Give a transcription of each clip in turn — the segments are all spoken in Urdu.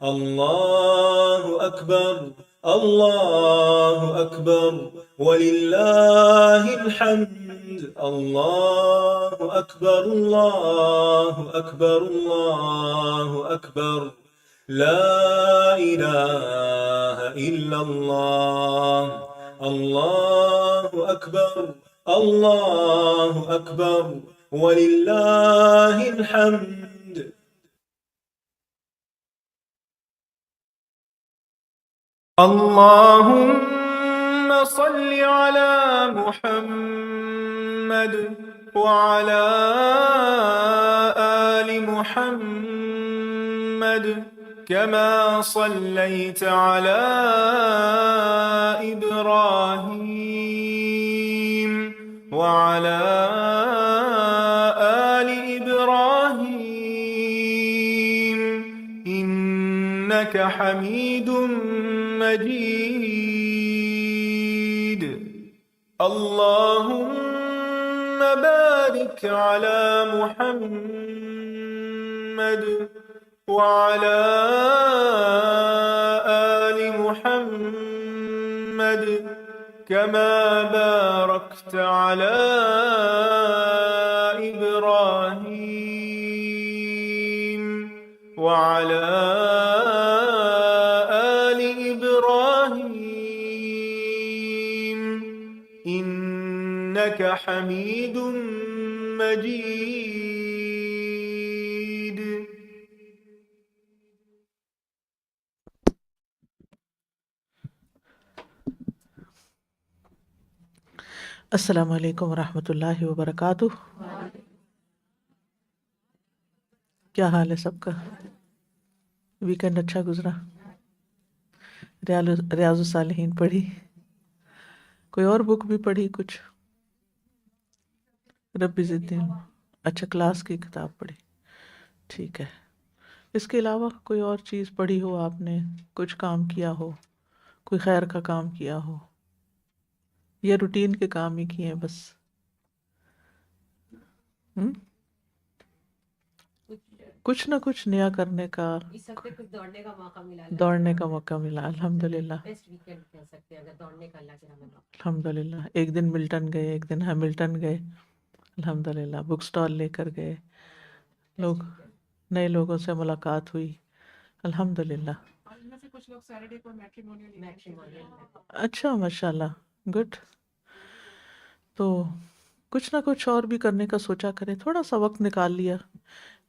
الله أكبر الله أكبر ولله الحمد. الله أكبر الله أكبر الله أكبر. لا إله إلا الله. الله أكبر الله أكبر ولله الحمد. اللهم صل على محمد وعلى آل محمد كما صليت على إبراهيم وعلى آل إبراهيم إنك حميد مجيد. اللهم بارك على محمد وعلى آل محمد كما باركت على إبراهيم وعلى آل إبراهيم إنك حميد مجيد. السلام علیکم ورحمۃ اللہ وبرکاتہ. کیا حال ہے سب کا؟ ویکنڈ اچھا گزرا؟ ریاض الصالحین پڑھی؟ کوئی اور بک بھی پڑھی؟ کچھ رب زدنی؟ اچھا، کلاس کی کتاب پڑھی، ٹھیک ہے. اس کے علاوہ کوئی اور چیز پڑھی ہو آپ نے؟ کچھ کام کیا ہو، کوئی خیر کا کام کیا ہو، یا روٹین کے کام ہی کیے ہیں بس؟ کچھ نہ کچھ نیا کرنے کا. اس ہفتے کچھ دوڑنے کا موقع ملا، الحمدللہ. بیسٹ ویکینڈ کہہ سکتے ہیں اگر دوڑنے کا اللہ کے رحم سے. الحمدللہ. ایک دن ملٹن گئے، ایک دن ہیملٹن گئے، الحمدللہ. بک سٹال لے کر گئے، لوگ نئے لوگوں سے ملاقات ہوئی، الحمدللہ. اور ان میں سے کچھ لوگ سیٹرڈے کو میٹریمونیل. اچھا، ماشاء اللہ، گڈ. تو کچھ نہ کچھ اور بھی کرنے کا سوچا کریں، تھوڑا سا وقت نکال لیا.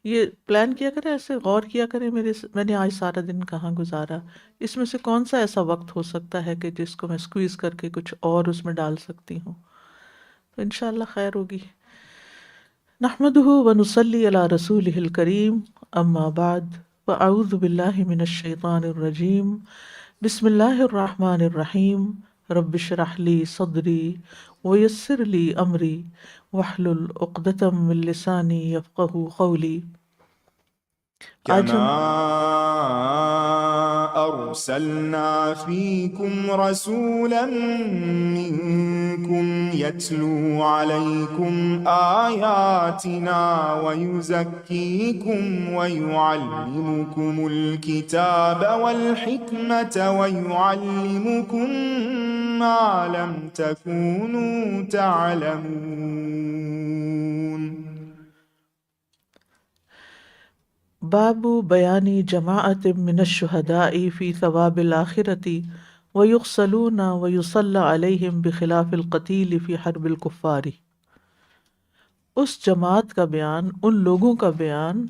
یہ پلان کیا کریں، ایسے غور کیا کریں میں نے آج سارا دن کہاں گزارا، اس میں سے کون سا ایسا وقت ہو سکتا ہے کہ جس کو میں اسکویز کر کے کچھ اور اس میں ڈال سکتی ہوں، تو انشاءاللہ خیر ہوگی. نحمدہ ونصلی علی رسولہ الکریم، اما بعد، فاعوذ باللہ من الشیطان الرجیم، بسم اللہ الرحمن الرحیم. رب اشرح لی صدری ویسر لی امری واحلل عقدۃ من لسانی یفقہوا قولی. كما أرسلنا فيكم رسولا منكم يتلو عليكم آياتنا ويزكيكم ويعلمكم الكتاب والحكمة ويعلمكم ما لم تكونوا تعلمون. باب بیان جماعت من الشہداء فی ثواب الآخرۃ ویغسلون ویصلی علیہم بخلاف القتیل فی حرب الکفار. اس جماعت کا بیان، ان لوگوں کا بیان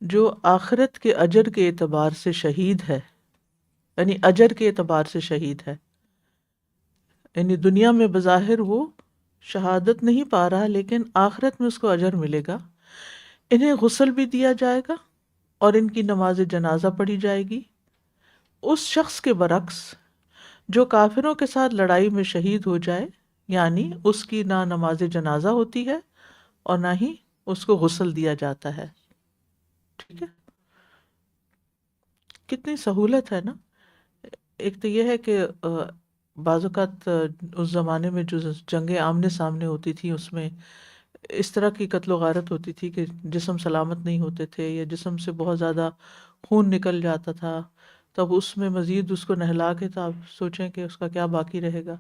جو آخرت کے اجر کے اعتبار سے شہید ہے، یعنی اجر کے اعتبار سے شہید ہے، یعنی دنیا میں بظاہر وہ شہادت نہیں پا رہا لیکن آخرت میں اس کو اجر ملے گا. انہیں غسل بھی دیا جائے گا اور ان کی نماز جنازہ پڑھی جائے گی. اس شخص کے برعکس جو کافروں کے ساتھ لڑائی میں شہید ہو جائے، یعنی اس کی نہ نماز جنازہ ہوتی ہے اور نہ ہی اس کو غسل دیا جاتا ہے. ٹھیک ہے، کتنی سہولت ہے نا. ایک تو یہ ہے کہ بعض اوقات اس زمانے میں جو جنگیں آمنے سامنے ہوتی تھی اس میں اس طرح کی قتل و غارت ہوتی تھی کہ جسم سلامت نہیں ہوتے تھے یا جسم سے بہت زیادہ خون نکل جاتا تھا، تب اس میں مزید اس کو نہلا کے تو آپ سوچیں کہ اس کا کیا باقی رہے گا۔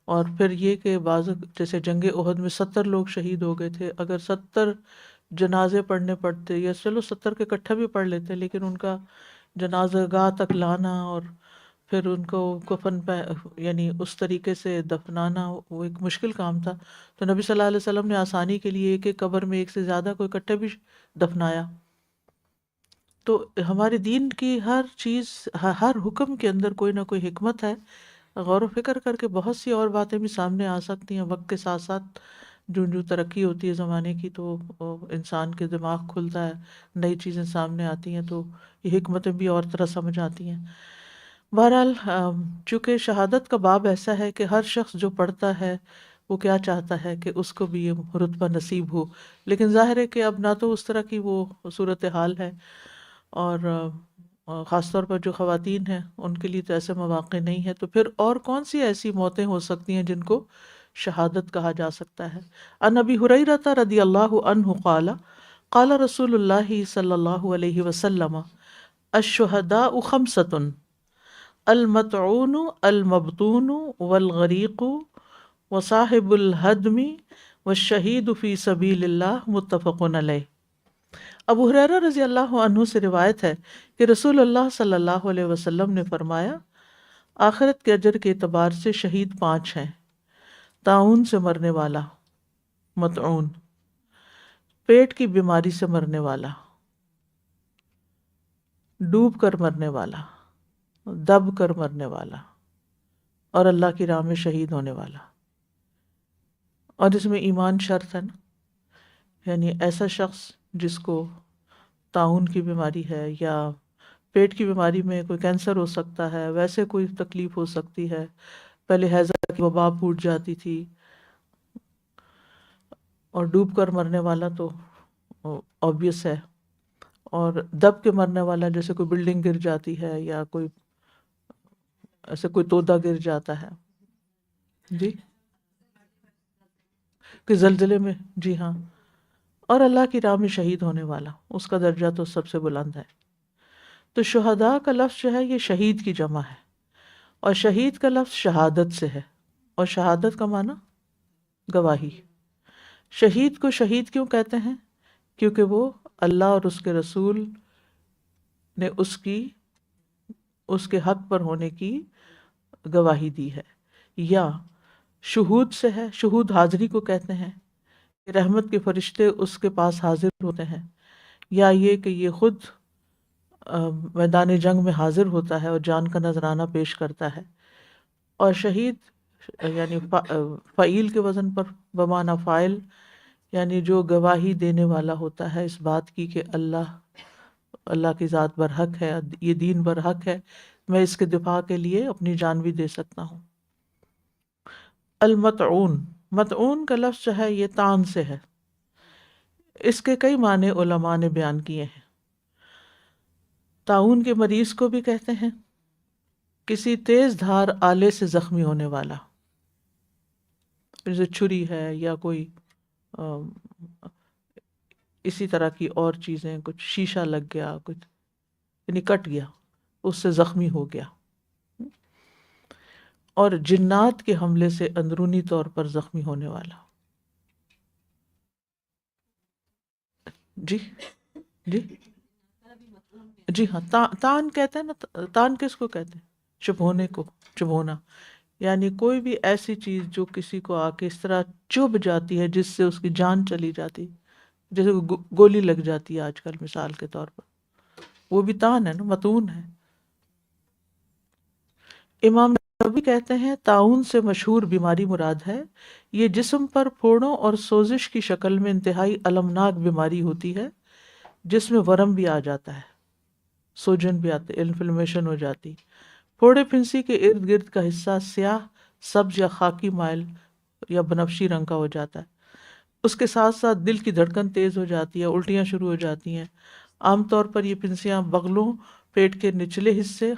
اور پھر یہ کہ بعض جیسے جنگ احد میں 70 لوگ شہید ہو گئے تھے، اگر 70 جنازے پڑھنے پڑتے یا چلو 70 کے اکٹھا بھی پڑھ لیتے، لیکن ان کا جنازہ گاہ تک لانا اور پھر ان کو کفن پہ یعنی اس طریقے سے دفنانا وہ ایک مشکل کام تھا۔ تو نبی صلی اللہ علیہ وسلم نے آسانی کے لیے ایک ایک قبر میں ایک سے زیادہ کو اکٹھے بھی دفنایا۔ تو ہمارے دین کی ہر چیز، ہر حکم کے اندر کوئی نہ کوئی حکمت ہے۔ غور و فکر کر کے بہت سی اور باتیں بھی سامنے آ سکتی ہیں، وقت کے ساتھ ساتھ جو ترقی ہوتی ہے زمانے کی تو انسان کے دماغ کھلتا ہے، نئی چیزیں سامنے آتی ہیں تو یہ حکمتیں بھی اور طرح سمجھ آتی ہیں۔ بہرحال چونکہ شہادت کا باب ایسا ہے کہ ہر شخص جو پڑھتا ہے وہ کیا چاہتا ہے کہ اس کو بھی یہ رتبہ نصیب ہو، لیکن ظاہر ہے کہ اب نہ تو اس طرح کی وہ صورتحال ہے، اور خاص طور پر جو خواتین ہیں ان کے لیے تو ایسے مواقع نہیں ہے، تو پھر اور کون سی ایسی موتیں ہو سکتی ہیں جن کو شہادت کہا جا سکتا ہے۔ عن ابی ہریرہ رضی اللہ عنہ قال قال رسول اللہ صلی اللہ علیہ وسلم الشہداء خمسۃ المطعون المبطون والغریق وصاحب الہدم والشہید فی سبیل اللہ، متفق علیہ۔ ابو ہریرہ رضی اللہ عنہ سے روایت ہے کہ رسول اللہ صلی اللہ علیہ وسلم نے فرمایا، آخرت کے اجر کے اعتبار سے شہید 5 ہیں: طاعون سے مرنے والا، مطعون، پیٹ کی بیماری سے مرنے والا، ڈوب کر مرنے والا، دب کر مرنے والا، اور اللہ کی راہ میں شہید ہونے والا۔ اور اس میں ایمان شرط ہے نا، یعنی ایسا شخص جس کو طاعون کی بیماری ہے یا پیٹ کی بیماری میں کوئی کینسر ہو سکتا ہے، ویسے کوئی تکلیف ہو سکتی ہے، پہلے حیضہ کی وبا پھوٹ جاتی تھی، اور ڈوب کر مرنے والا تو آبویس ہے، اور دب کے مرنے والا جیسے کوئی بلڈنگ گر جاتی ہے یا کوئی ایسے کوئی تودا گر جاتا ہے، جی کہ زلزلے میں، جی ہاں، اور اللہ کی راہ میں شہید ہونے والا، اس کا درجہ تو سب سے بلند ہے۔ تو شہداء کا لفظ جو ہے یہ شہید کی جمع ہے، اور شہید کا لفظ شہادت سے ہے، اور شہادت کا معنی گواہی۔ شہید کو شہید کیوں کہتے ہیں؟ کیونکہ وہ اللہ اور اس کے رسول نے اس کے حق پر ہونے کی گواہی دی ہے۔ یا شہود سے ہے، شہود حاضری کو کہتے ہیں کہ رحمت کے فرشتے اس کے پاس حاضر ہوتے ہیں، یا یہ کہ یہ خود میدان جنگ میں حاضر ہوتا ہے اور جان کا نذرانہ پیش کرتا ہے۔ اور شہید یعنی فعیل کے وزن پر بمعنی فاعل، یعنی جو گواہی دینے والا ہوتا ہے اس بات کی کہ اللہ کی ذات برحق ہے، یہ دین برحق ہے، میں اس کے دفاع کے لیے اپنی جان بھی دے سکتا ہوں۔ المطعون، مطعون کا لفظ جو ہے یہ طعن سے ہے، اس کے کئی معنی علماء نے بیان کیے ہیں۔ طاعون کے مریض کو بھی کہتے ہیں کسی تیز دھار آلے سے زخمی ہونے والا، جیسے چھری ہے یا کوئی اسی طرح کی اور چیزیں، کچھ شیشہ لگ گیا، کچھ یعنی کٹ گیا، اس سے زخمی ہو گیا۔ اور جنات کے حملے سے اندرونی طور پر زخمی ہونے والا۔ جی جی جی ہاں، تان کہتے ہیں نا، تان کس کو کہتے ہیں؟ چبھونے کو، چبھونا، یعنی کوئی بھی ایسی چیز جو کسی کو آ کے اس طرح چبھ جاتی ہے جس سے اس کی جان چلی جاتی، جیسے گولی لگ جاتی ہے آج کل مثال کے طور پر، وہ بھی تان ہے نا، متون ہے۔ امام نووی کہتے ہیں طاعون سے مشہور بیماری مراد ہے یہ جسم پر پھوڑوں اور سوزش کی شکل میں انتہائی المناک بیماری ہوتی ہے جس میں ورم بھی آ جاتا ہے، سوجن بھی آتے، انفلمیشن ہو جاتی، پھوڑے پھنسی کے ارد گرد کا حصہ سیاہ، سبز یا خاکی مائل یا بنفشی رنگ کا ہو جاتا ہے۔ اس کے ساتھ ساتھ دل کی دھڑکن تیز ہو جاتی ہے، الٹیاں شروع ہو جاتی ہیں۔ عام طور پر یہ پھنسیاں بغلوں، پیٹ کے نچلے حصے،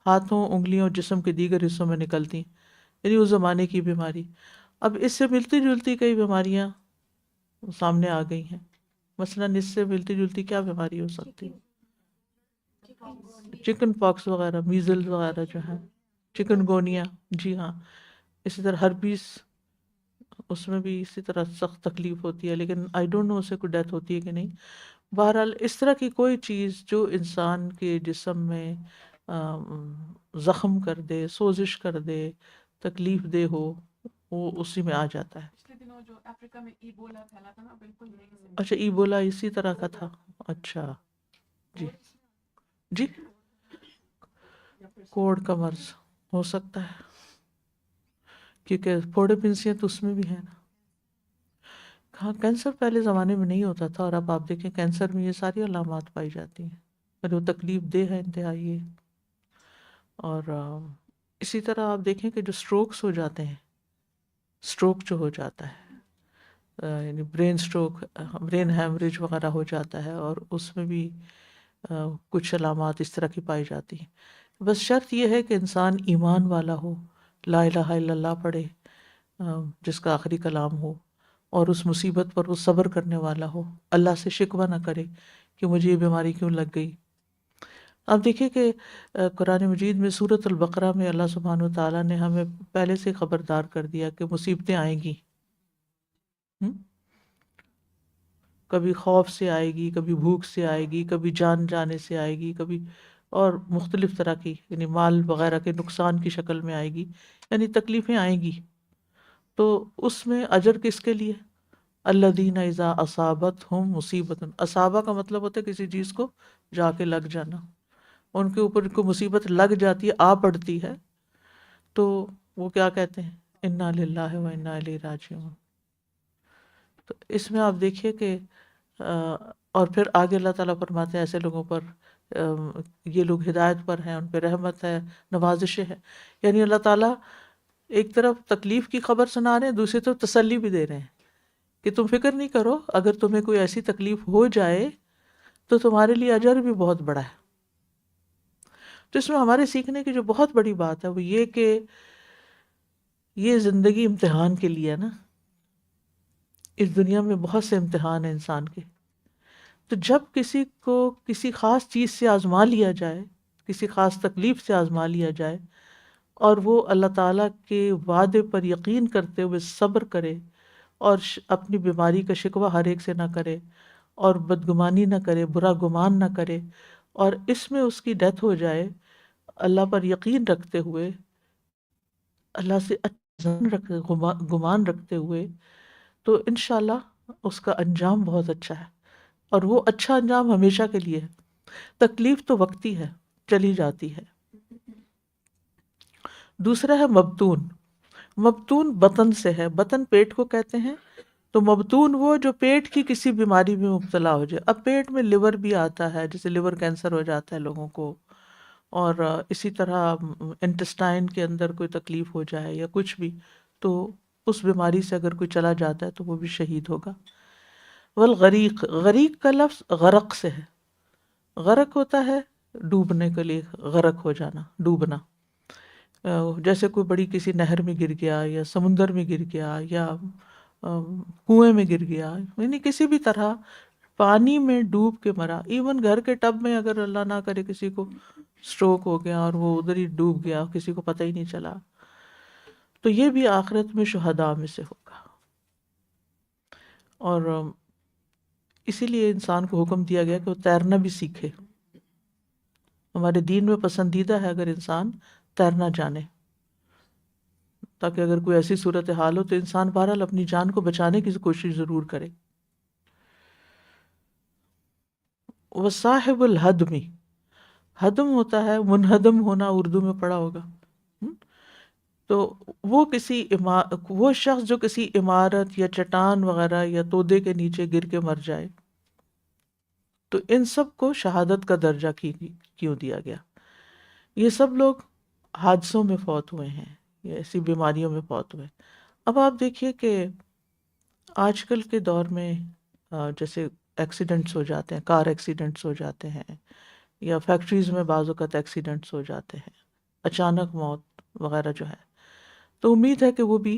ہاتھوں، انگلیوں، جسم کے دیگر حصوں میں نکلتی ہیں، یعنی اس زمانے کی بیماری۔ اب اس سے ملتی جلتی کئی بیماریاں سامنے آ گئی ہیں. مثلاً اس سے ملتی جلتی کیا بیماری ہو سکتی ہے؟ چکن پاکس وغیرہ، میزل وغیرہ جو ہے، چکن گونیا. جی ہاں. اسی طرح ہرپیس، اس میں بھی اسی طرح سخت تکلیف ہوتی ہے، لیکن آئی ڈونٹ نو اسے کوئی ڈیتھ ہوتی ہے کہ نہیں. بہرحال اس طرح کی کوئی چیز جو انسان کے جسم میں زخم کر دے، سوزش کر دے، تکلیف دہ ہو، وہ اسی میں آ جاتا ہے. پچھلے دنوں جو افریقہ میں ایبولا پھیلا تھا نا، بالکل یہی سے. اچھا، ایبولا اسی طرح کا تھا. اچھا جی جی. کوڑ کا مرض ہو سکتا ہے، کیونکہ پھوڑے پنسیاں تو اس میں بھی ہیں نا. ہاں، کینسر پہلے زمانے میں نہیں ہوتا تھا، اور اب آپ دیکھیں کینسر میں یہ ساری علامات پائی جاتی ہیں، اور وہ تکلیف دہ ہے انتہائی. اور اسی طرح آپ دیکھیں کہ جو سٹروکس ہو جاتے ہیں، سٹروک جو ہو جاتا ہے، یعنی برین سٹروک، برین ہیمریج وغیرہ ہو جاتا ہے، اور اس میں بھی کچھ علامات اس طرح کی پائی جاتی ہیں. بس شرط یہ ہے کہ انسان ایمان والا ہو، لا الہ الا اللہ پڑھے، جس کا آخری کلام ہو، اور اس مصیبت پر وہ صبر کرنے والا ہو، اللہ سے شکوہ نہ کرے کہ مجھے یہ بیماری کیوں لگ گئی. آپ دیکھیں کہ قرآن مجید میں سورۃ البقرہ میں اللہ سبحانہ و تعالیٰ نے ہمیں پہلے سے خبردار کر دیا کہ مصیبتیں آئیں گی. کبھی خوف سے آئے گی، کبھی بھوک سے آئے گی، کبھی جان جانے سے آئے گی، کبھی اور مختلف طرح کی، یعنی مال وغیرہ کے نقصان کی شکل میں آئے گی، یعنی تکلیفیں آئیں گی. تو اس میں اجر کس کے لیے؟ الذین اذا اصابتہم مصیبت، اصابہ کا مطلب ہوتا ہے کسی چیز کو جا کے لگ جانا. ان کے اوپر کوئی مصیبت لگ جاتی ہے، آ پڑتی ہے، تو وہ کیا کہتے ہیں؟ انا للہ و انا الیہ راجعون. تو اس میں آپ دیکھیے کہ اور پھر آگے اللہ تعالیٰ فرماتے ہیں ایسے لوگوں پر یہ لوگ ہدایت پر ہیں، ان پہ رحمت ہے، نوازشیں ہیں. یعنی اللہ تعالیٰ ایک طرف تکلیف کی خبر سنا رہے ہیں، دوسری طرف تسلی بھی دے رہے ہیں کہ تم فکر نہیں کرو، اگر تمہیں کوئی ایسی تکلیف ہو جائے تو تمہارے لیے اجر بھی بہت بڑا ہے. تو اس میں ہمارے سیکھنے کی جو بہت بڑی بات ہے وہ یہ کہ یہ زندگی امتحان کے لیے ہے نا. اس دنیا میں بہت سے امتحان ہیں انسان کے. تو جب کسی کو کسی خاص چیز سے آزما لیا جائے، کسی خاص تکلیف سے آزما لیا جائے، اور وہ اللہ تعالیٰ کے وعدے پر یقین کرتے ہوئے صبر کرے، اور اپنی بیماری کا شکوہ ہر ایک سے نہ کرے، اور بدگمانی نہ کرے، برا گمان نہ کرے، اور اس میں اس کی ڈیتھ ہو جائے اللہ پر یقین رکھتے ہوئے، اللہ سے گمان رکھتے ہوئے، تو انشاءاللہ اس کا انجام بہت اچھا ہے. اور وہ اچھا انجام ہمیشہ کے لیے ہے. تکلیف تو وقتی ہے، چلی جاتی ہے. دوسرا ہے مبتون. مبتون بطن سے ہے، بطن پیٹ کو کہتے ہیں. تو مبتون وہ جو پیٹ کی کسی بیماری میں مبتلا ہو جائے. اب پیٹ میں لیور بھی آتا ہے، جیسے لیور کینسر ہو جاتا ہے لوگوں کو، اور اسی طرح انٹسٹائن کے اندر کوئی تکلیف ہو جائے یا کچھ بھی، تو اس بیماری سے اگر کوئی چلا جاتا ہے تو وہ بھی شہید ہوگا. والغریق، غریق کا لفظ غرق سے ہے. غرق ہوتا ہے ڈوبنے کے لیے، غرق ہو جانا، ڈوبنا. جیسے کوئی بڑی کسی نہر میں گر گیا، یا سمندر میں گر گیا، یا کنویں میں گر گیا، یعنی کسی بھی طرح پانی میں ڈوب کے مرا. ایون گھر کے ٹب میں اگر اللہ نہ کرے کسی کو سٹروک ہو گیا اور وہ ادھر ہی ڈوب گیا، کسی کو پتہ ہی نہیں چلا، تو یہ بھی آخرت میں شہداء میں سے ہوگا. اور اسی لیے انسان کو حکم دیا گیا کہ وہ تیرنا بھی سیکھے. ہمارے دین میں پسندیدہ ہے اگر انسان تیرنا جانے، تاکہ اگر کوئی ایسی صورتحال ہو تو انسان بہرحال اپنی جان کو بچانے کی کوشش ضرور کرے. وصاحب الحدم، حدم ہوتا ہے منہدم ہونا، اردو میں پڑھا ہوگا. تو وہ شخص جو کسی عمارت یا چٹان وغیرہ یا تودے کے نیچے گر کے مر جائے، تو ان سب کو شہادت کا درجہ کیوں دیا گیا؟ یہ سب لوگ حادثوں میں فوت ہوئے ہیں یا ایسی بیماریوں میں فوت ہوئے. اب آپ دیکھیے کہ آج کل کے دور میں جیسے ایکسیڈنٹس ہو جاتے ہیں، کار ایکسیڈنٹس ہو جاتے ہیں، یا فیکٹریز میں بعض اوقات ایکسیڈنٹس ہو جاتے ہیں، اچانک موت وغیرہ جو ہے، تو امید ہے کہ وہ بھی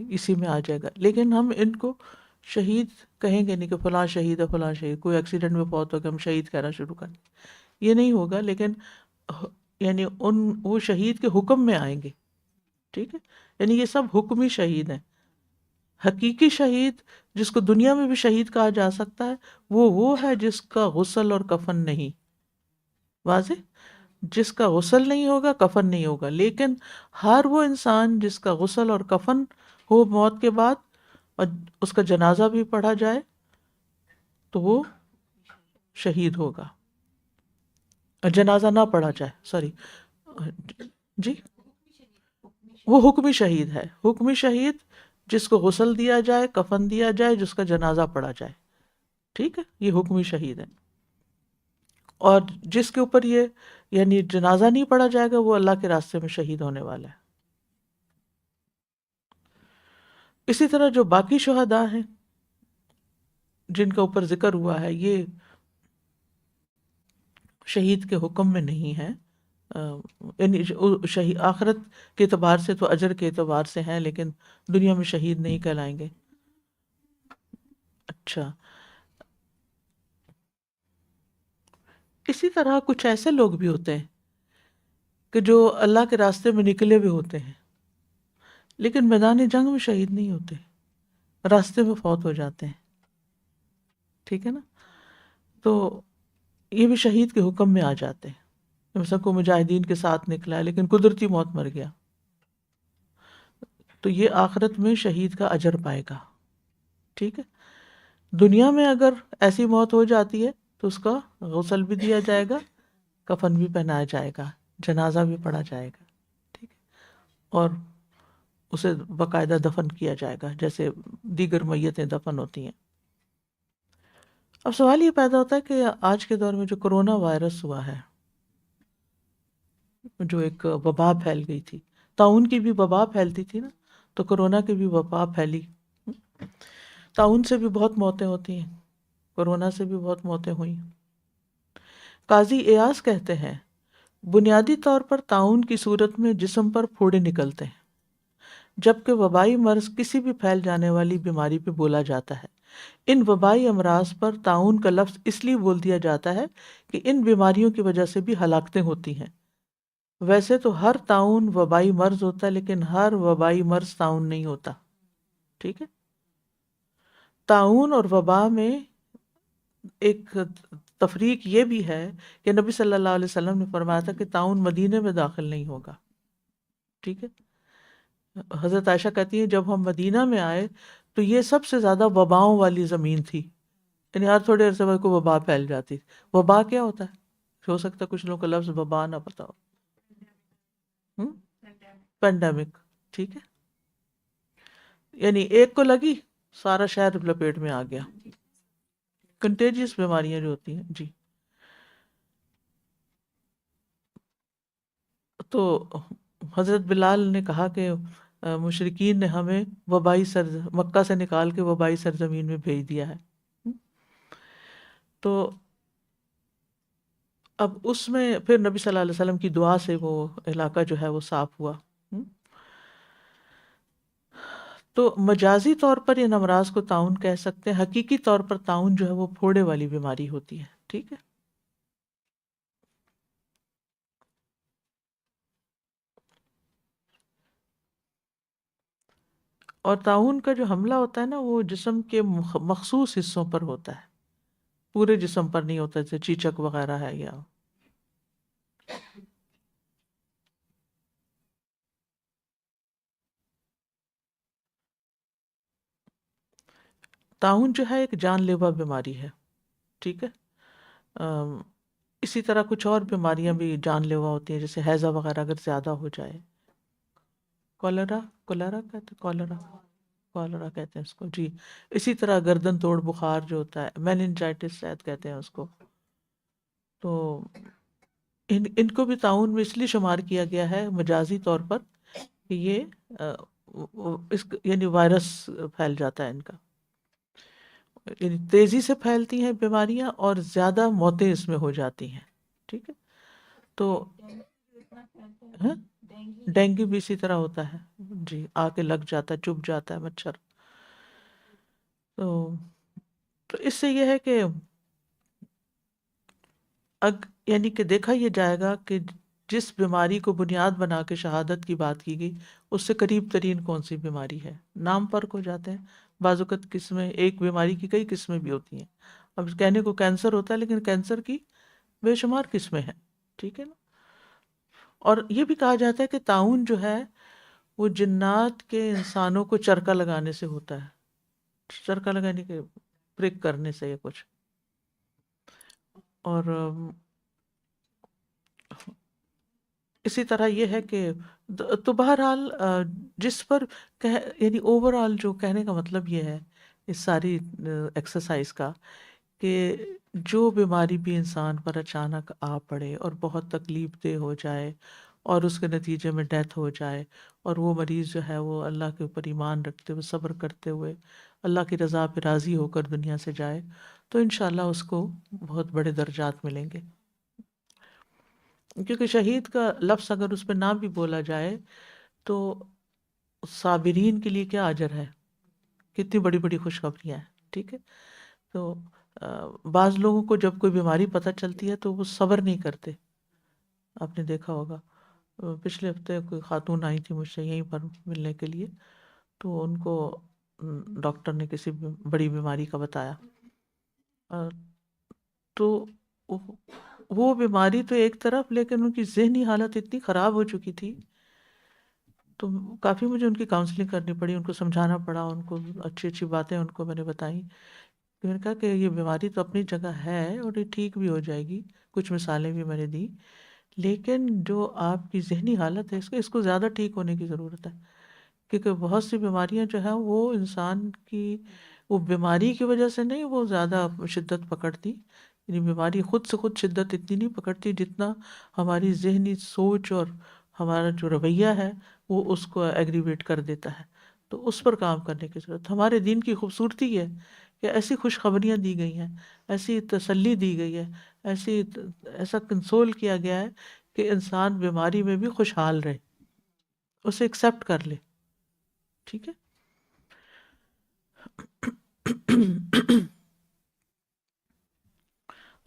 اسی میں آ جائے گا. لیکن ہم ان کو شہید کہیں گے نہیں کہ فلاں شہید ہے فلاں شہید، کوئی ایکسیڈنٹ میں فوت ہو کہ ہم شہید کہنا شروع کر دیں، یہ نہیں ہوگا، لیکن یعنی وہ شہید کے حکم میں آئیں گے، ٹھیک ہے، یعنی یہ سب حکمی شہید ہیں۔ حقیقی شہید جس کو دنیا میں بھی شہید کہا جا سکتا ہے وہ ہے جس کا غسل اور کفن نہیں، واضح، جس کا غسل نہیں ہوگا کفن نہیں ہوگا، لیکن ہر وہ انسان جس کا غسل اور کفن ہو موت کے بعد اور اس کا جنازہ بھی پڑھا جائے تو وہ شہید ہوگا، اور جنازہ نہ پڑھا جائے، سوری، جی، وہ حکمی شہید ہے، حکمی شہید جس کو غسل دیا جائے، کفن دیا جائے، جس کا جنازہ پڑھا جائے، ٹھیک ہے، یہ حکمی شہید ہے۔ اور جس کے اوپر یہ یعنی جنازہ نہیں پڑھا جائے گا وہ اللہ کے راستے میں شہید ہونے والا ہے۔ اسی طرح جو باقی شہداء ہیں جن کا اوپر ذکر ہوا ہے، یہ شہید کے حکم میں نہیں ہے، یعنی شہید آخرت کے اعتبار سے تو اجر کے اعتبار سے ہیں، لیکن دنیا میں شہید نہیں کہلائیں گے۔ اچھا، اسی طرح کچھ ایسے لوگ بھی ہوتے ہیں کہ جو اللہ کے راستے میں نکلے ہوئے ہوتے ہیں لیکن میدان جنگ میں شہید نہیں ہوتے، راستے میں فوت ہو جاتے ہیں، ٹھیک ہے نا، تو یہ بھی شہید کے حکم میں آ جاتے ہیں۔ مثلا کوئی مجاہدین کے ساتھ نکلا ہے لیکن قدرتی موت مر گیا، تو یہ آخرت میں شہید کا اجر پائے گا، ٹھیک ہے۔ دنیا میں اگر ایسی موت ہو جاتی ہے تو اس کا غسل بھی دیا جائے گا، کفن بھی پہنایا جائے گا، جنازہ بھی پڑھا جائے گا، ٹھیک ہے، اور اسے باقاعدہ دفن کیا جائے گا جیسے دیگر میتیں دفن ہوتی ہیں۔ اب سوال یہ پیدا ہوتا ہے کہ آج کے دور میں جو کرونا وائرس ہوا ہے، جو ایک وبا پھیل گئی تھی، طاعون کی بھی وبا پھیلتی تھی نا، تو کرونا کی بھی وبا پھیلی، طاعون سے بھی بہت موتیں ہوتی ہیں، کرونا سے بھی بہت موتیں ہوئیں۔ قاضی ایاز کہتے ہیں بنیادی طور پر طاعون کی صورت میں جسم پر پھوڑے نکلتے ہیں، جبکہ وبائی مرض کسی بھی پھیل جانے والی بیماری پہ بولا جاتا ہے۔ ان وبائی امراض پر طاعون کا لفظ اس لیے بول دیا جاتا ہے کہ ان بیماریوں کی وجہ سے بھی ہلاکتیں ہوتی ہیں۔ ویسے تو ہر طاعون وبائی مرض ہوتا ہے، لیکن ہر وبائی مرض طاعون نہیں ہوتا، ٹھیک ہے۔ طاعون اور وبا میں ایک تفریق یہ بھی ہے کہ نبی صلی اللہ علیہ وسلم نے فرمایا تھا کہ طاعون مدینے میں داخل نہیں ہوگا، ٹھیک ہے۔ حضرت عائشہ کہتی ہیں جب ہم مدینہ میں آئے تو یہ سب سے زیادہ وباؤں والی زمین تھی، یعنی ہر تھوڑے عرصے بعد کوئی وبا پھیل جاتی تھی۔ وبا کیا ہوتا ہے؟ ہو سکتا ہے کچھ لوگوں کو لفظ وبا نہ پتا ہو، پینڈیمک، ٹھیک ہے، یعنی ایک کو لگی سارا شہر لپیٹ میں آ گیا، کنٹیجیس بیماریاں جو ہوتی ہیں، جی۔ تو حضرت بلال نے کہا کہ مشرکین نے ہمیں مکہ سے نکال کے وبائی سرزمین میں بھیج دیا ہے، تو اب اس میں پھر نبی صلی اللہ علیہ وسلم کی دعا سے وہ علاقہ جو ہے وہ صاف ہوا۔ تو مجازی طور پر ان امراض کو طاعون کہہ سکتے ہیں، حقیقی طور پر طاعون جو ہے وہ پھوڑے والی بیماری ہوتی ہے، ٹھیک ہے۔ اور طاعون کا جو حملہ ہوتا ہے نا وہ جسم کے مخصوص حصوں پر ہوتا ہے، پورے جسم پر نہیں ہوتا، جیسے چیچک وغیرہ ہے یا طاعون جو ہے ایک جان لیوا بیماری ہے، ٹھیک ہے۔ اسی طرح کچھ اور بیماریاں بھی جان لیوا ہوتی ہیں، جیسے ہیضہ وغیرہ اگر زیادہ ہو جائے، کالرا کہتے ہیں اس کو، جی۔ اسی طرح گردن توڑ بخار جو ہوتا ہے، میننجائٹس شاید کہتے ہیں اس کو، تو ان کو بھی طاعون میں اس لیے شمار کیا گیا ہے مجازی طور پر کہ یہ یعنی وائرس پھیل جاتا ہے ان کا، یعنی تیزی سے پھیلتی ہیں بیماریاں اور زیادہ موتیں اس میں ہو جاتی ہیں، ٹھیک ہے۔ تو ڈینگی بھی اسی طرح ہوتا ہے، جی، آ کے لگ جاتا ہے، چبھ جاتا ہے مچھر۔ تو اس سے یہ ہے کہ یعنی کہ دیکھا یہ جائے گا کہ جس بیماری کو بنیاد بنا کے شہادت کی بات کی گئی اس سے قریب ترین کون سی بیماری ہے. نام فرق ہو جاتے ہیں، بعض اوقات قسمیں، ایک بیماری کی کئی قسمیں بھی ہوتی ہیں. اب کہنے کو کینسر ہوتا ہے لیکن کینسر کی بے شمار قسمیں ہیں، ٹھیک ہے نا. اور یہ بھی کہا جاتا ہے کہ طاعون جو ہے وہ جنات کے انسانوں کو چرکا لگانے سے ہوتا ہے. چرکا لگانے کے پرک کرنے سے یا کچھ. اور اسی طرح یہ ہے کہ تو بہرحال جس پر یعنی اوور آل جو کہنے کا مطلب یہ ہے اس ساری ایکسرسائز کا کہ جو بیماری بھی انسان پر اچانک آ پڑے اور بہت تکلیف دہ ہو جائے اور اس کے نتیجے میں ڈیتھ ہو جائے اور وہ مریض جو ہے وہ اللہ کے اوپر ایمان رکھتے ہوئے صبر کرتے ہوئے اللہ کی رضا پہ راضی ہو کر دنیا سے جائے تو انشاءاللہ اس کو بہت بڑے درجات ملیں گے. کیونکہ شہید کا لفظ اگر اس پہ نہ بھی بولا جائے تو صابرین کے لیے کیا اجر ہے، کتنی بڑی بڑی خوشخبریاں ہیں. ٹھیک ہے، تو بعض لوگوں کو جب کوئی بیماری پتہ چلتی ہے تو وہ صبر نہیں کرتے. آپ نے دیکھا ہوگا پچھلے ہفتے کوئی خاتون آئی تھی مجھ سے یہیں پر ملنے کے لیے، تو ان کو ڈاکٹر نے کسی بڑی بیماری کا بتایا، تو وہ بیماری تو ایک طرف، لیکن ان کی ذہنی حالت اتنی خراب ہو چکی تھی تو کافی مجھے ان کی کاؤنسلنگ کرنی پڑی، ان کو سمجھانا پڑا، ان کو اچھی اچھی باتیں ان کو میں نے بتائیں. میں نے کہا کہ یہ بیماری تو اپنی جگہ ہے اور یہ ٹھیک بھی ہو جائے گی، کچھ مثالیں بھی میں نے دی، لیکن جو آپ کی ذہنی حالت ہے اس کو زیادہ ٹھیک ہونے کی ضرورت ہے. کیونکہ بہت سی بیماریاں جو ہیں وہ انسان کی وہ بیماری کی وجہ سے نہیں وہ زیادہ شدت پکڑتی، یعنی بیماری خود سے خود شدت اتنی نہیں پکڑتی جتنا ہماری ذہنی سوچ اور ہمارا جو رویہ ہے وہ اس کو ایگریویٹ کر دیتا ہے. تو اس پر کام کرنے کی ضرورت. ہمارے دین کی خوبصورتی ہے کہ ایسی خوشخبریاں دی گئی ہیں، ایسی تسلی دی گئی ہے، ایسا کنسول کیا گیا ہے کہ انسان بیماری میں بھی خوشحال رہے، اسے ایکسیپٹ کر لے. ٹھیک ہے.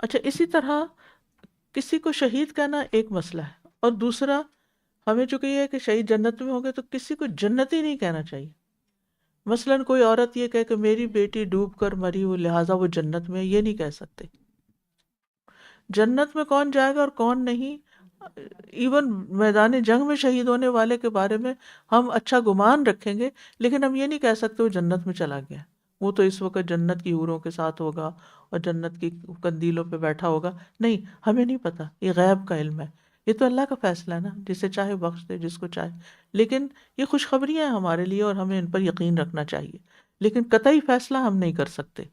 اچھا، اسی طرح کسی کو شہید کہنا ایک مسئلہ ہے، اور دوسرا ہمیں چونکہ یہ ہے کہ شہید جنت میں ہوں گے تو کسی کو جنتی نہیں کہنا چاہیے. مثلاً کوئی عورت یہ کہے کہ میری بیٹی ڈوب کر مری ہو لہٰذا وہ جنت میں، یہ نہیں کہہ سکتے. جنت میں کون جائے گا اور کون نہیں، ایون میدان جنگ میں شہید ہونے والے کے بارے میں ہم اچھا گمان رکھیں گے، لیکن ہم یہ نہیں کہہ سکتے وہ جنت میں چلا گیا، وہ تو اس وقت جنت کی حوروں کے ساتھ ہوگا اور جنت کی قندیلوں پہ بیٹھا ہوگا. نہیں، ہمیں نہیں پتا، یہ غیب کا علم ہے، یہ تو اللہ کا فیصلہ ہے نا، جسے چاہے بخش دے جس کو چاہے. لیکن یہ خوشخبریاں ہیں ہمارے لیے اور ہمیں ان پر یقین رکھنا چاہیے، لیکن قطعی فیصلہ ہم نہیں کر سکتے.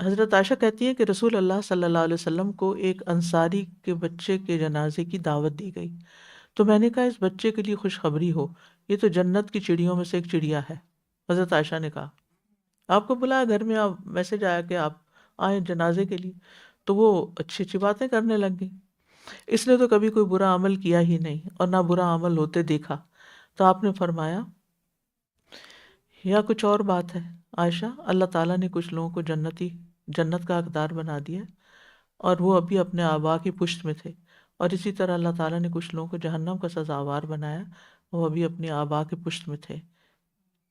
حضرت عائشہ کہتی ہیں کہ رسول اللہ صلی اللہ علیہ وسلم کو ایک انصاری کے بچے کے جنازے کی دعوت دی گئی، تو میں نے کہا اس بچے کے لیے خوشخبری ہو، یہ تو جنت کی چڑیوں میں سے ایک چڑیا ہے. حضرت عائشہ نے کہا آپ کو بلایا گھر میں، آپ میسج آیا کہ آپ آئیں جنازے کے لیے، تو وہ اچھی اچھی باتیں کرنے لگ گئی. اس نے تو کبھی کوئی برا عمل کیا ہی نہیں اور نہ برا عمل ہوتے دیکھا. تو آپ نے فرمایا یا کچھ اور بات ہے عائشہ، اللہ تعالیٰ نے کچھ لوگوں کو جنت کا حقدار بنا دیا اور وہ ابھی اپنے آبا کی پشت میں تھے، اور اسی طرح اللہ تعالیٰ نے کچھ لوگوں کو جہنم کا سزاوار بنایا، وہ ابھی اپنے آبا کی پشت میں تھے.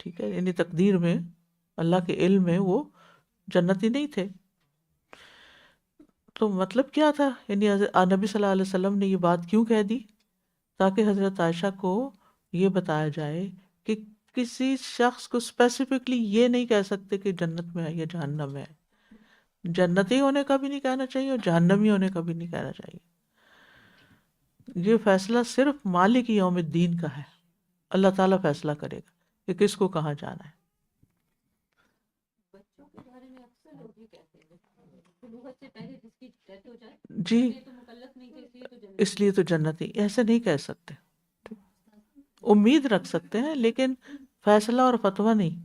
ٹھیک ہے، یعنی تقدیر میں اللہ کے علم میں وہ جنتی نہیں تھے. تو مطلب کیا تھا، یعنی نبی صلی اللہ علیہ وسلم نے یہ بات کیوں کہہ دی؟ تاکہ حضرت عائشہ کو یہ بتایا جائے کہ کسی شخص کو اسپیسیفکلی یہ نہیں کہہ سکتے کہ جنت میں ہے یا جہنم میں ہے. جنتی ہونے کا بھی نہیں کہنا چاہیے اور جہنمی ہونے کا بھی نہیں کہنا چاہیے. یہ فیصلہ صرف مالک یوم الدین کا ہے، اللہ تعالیٰ فیصلہ کرے گا کہ کس کو کہاں جانا ہے. بچوں کے بارے میں اکثر لوگ یہ کہتے ہیں بلوغت سے پہلے جس کی ڈیتھ ہو جائے جی، یہ تو مکلف نہیں تھے اس لیے تو جنتی، ایسے نہیں کہہ سکتے. امید رکھ سکتے ہیں لیکن فیصلہ اور فتویٰ نہیں.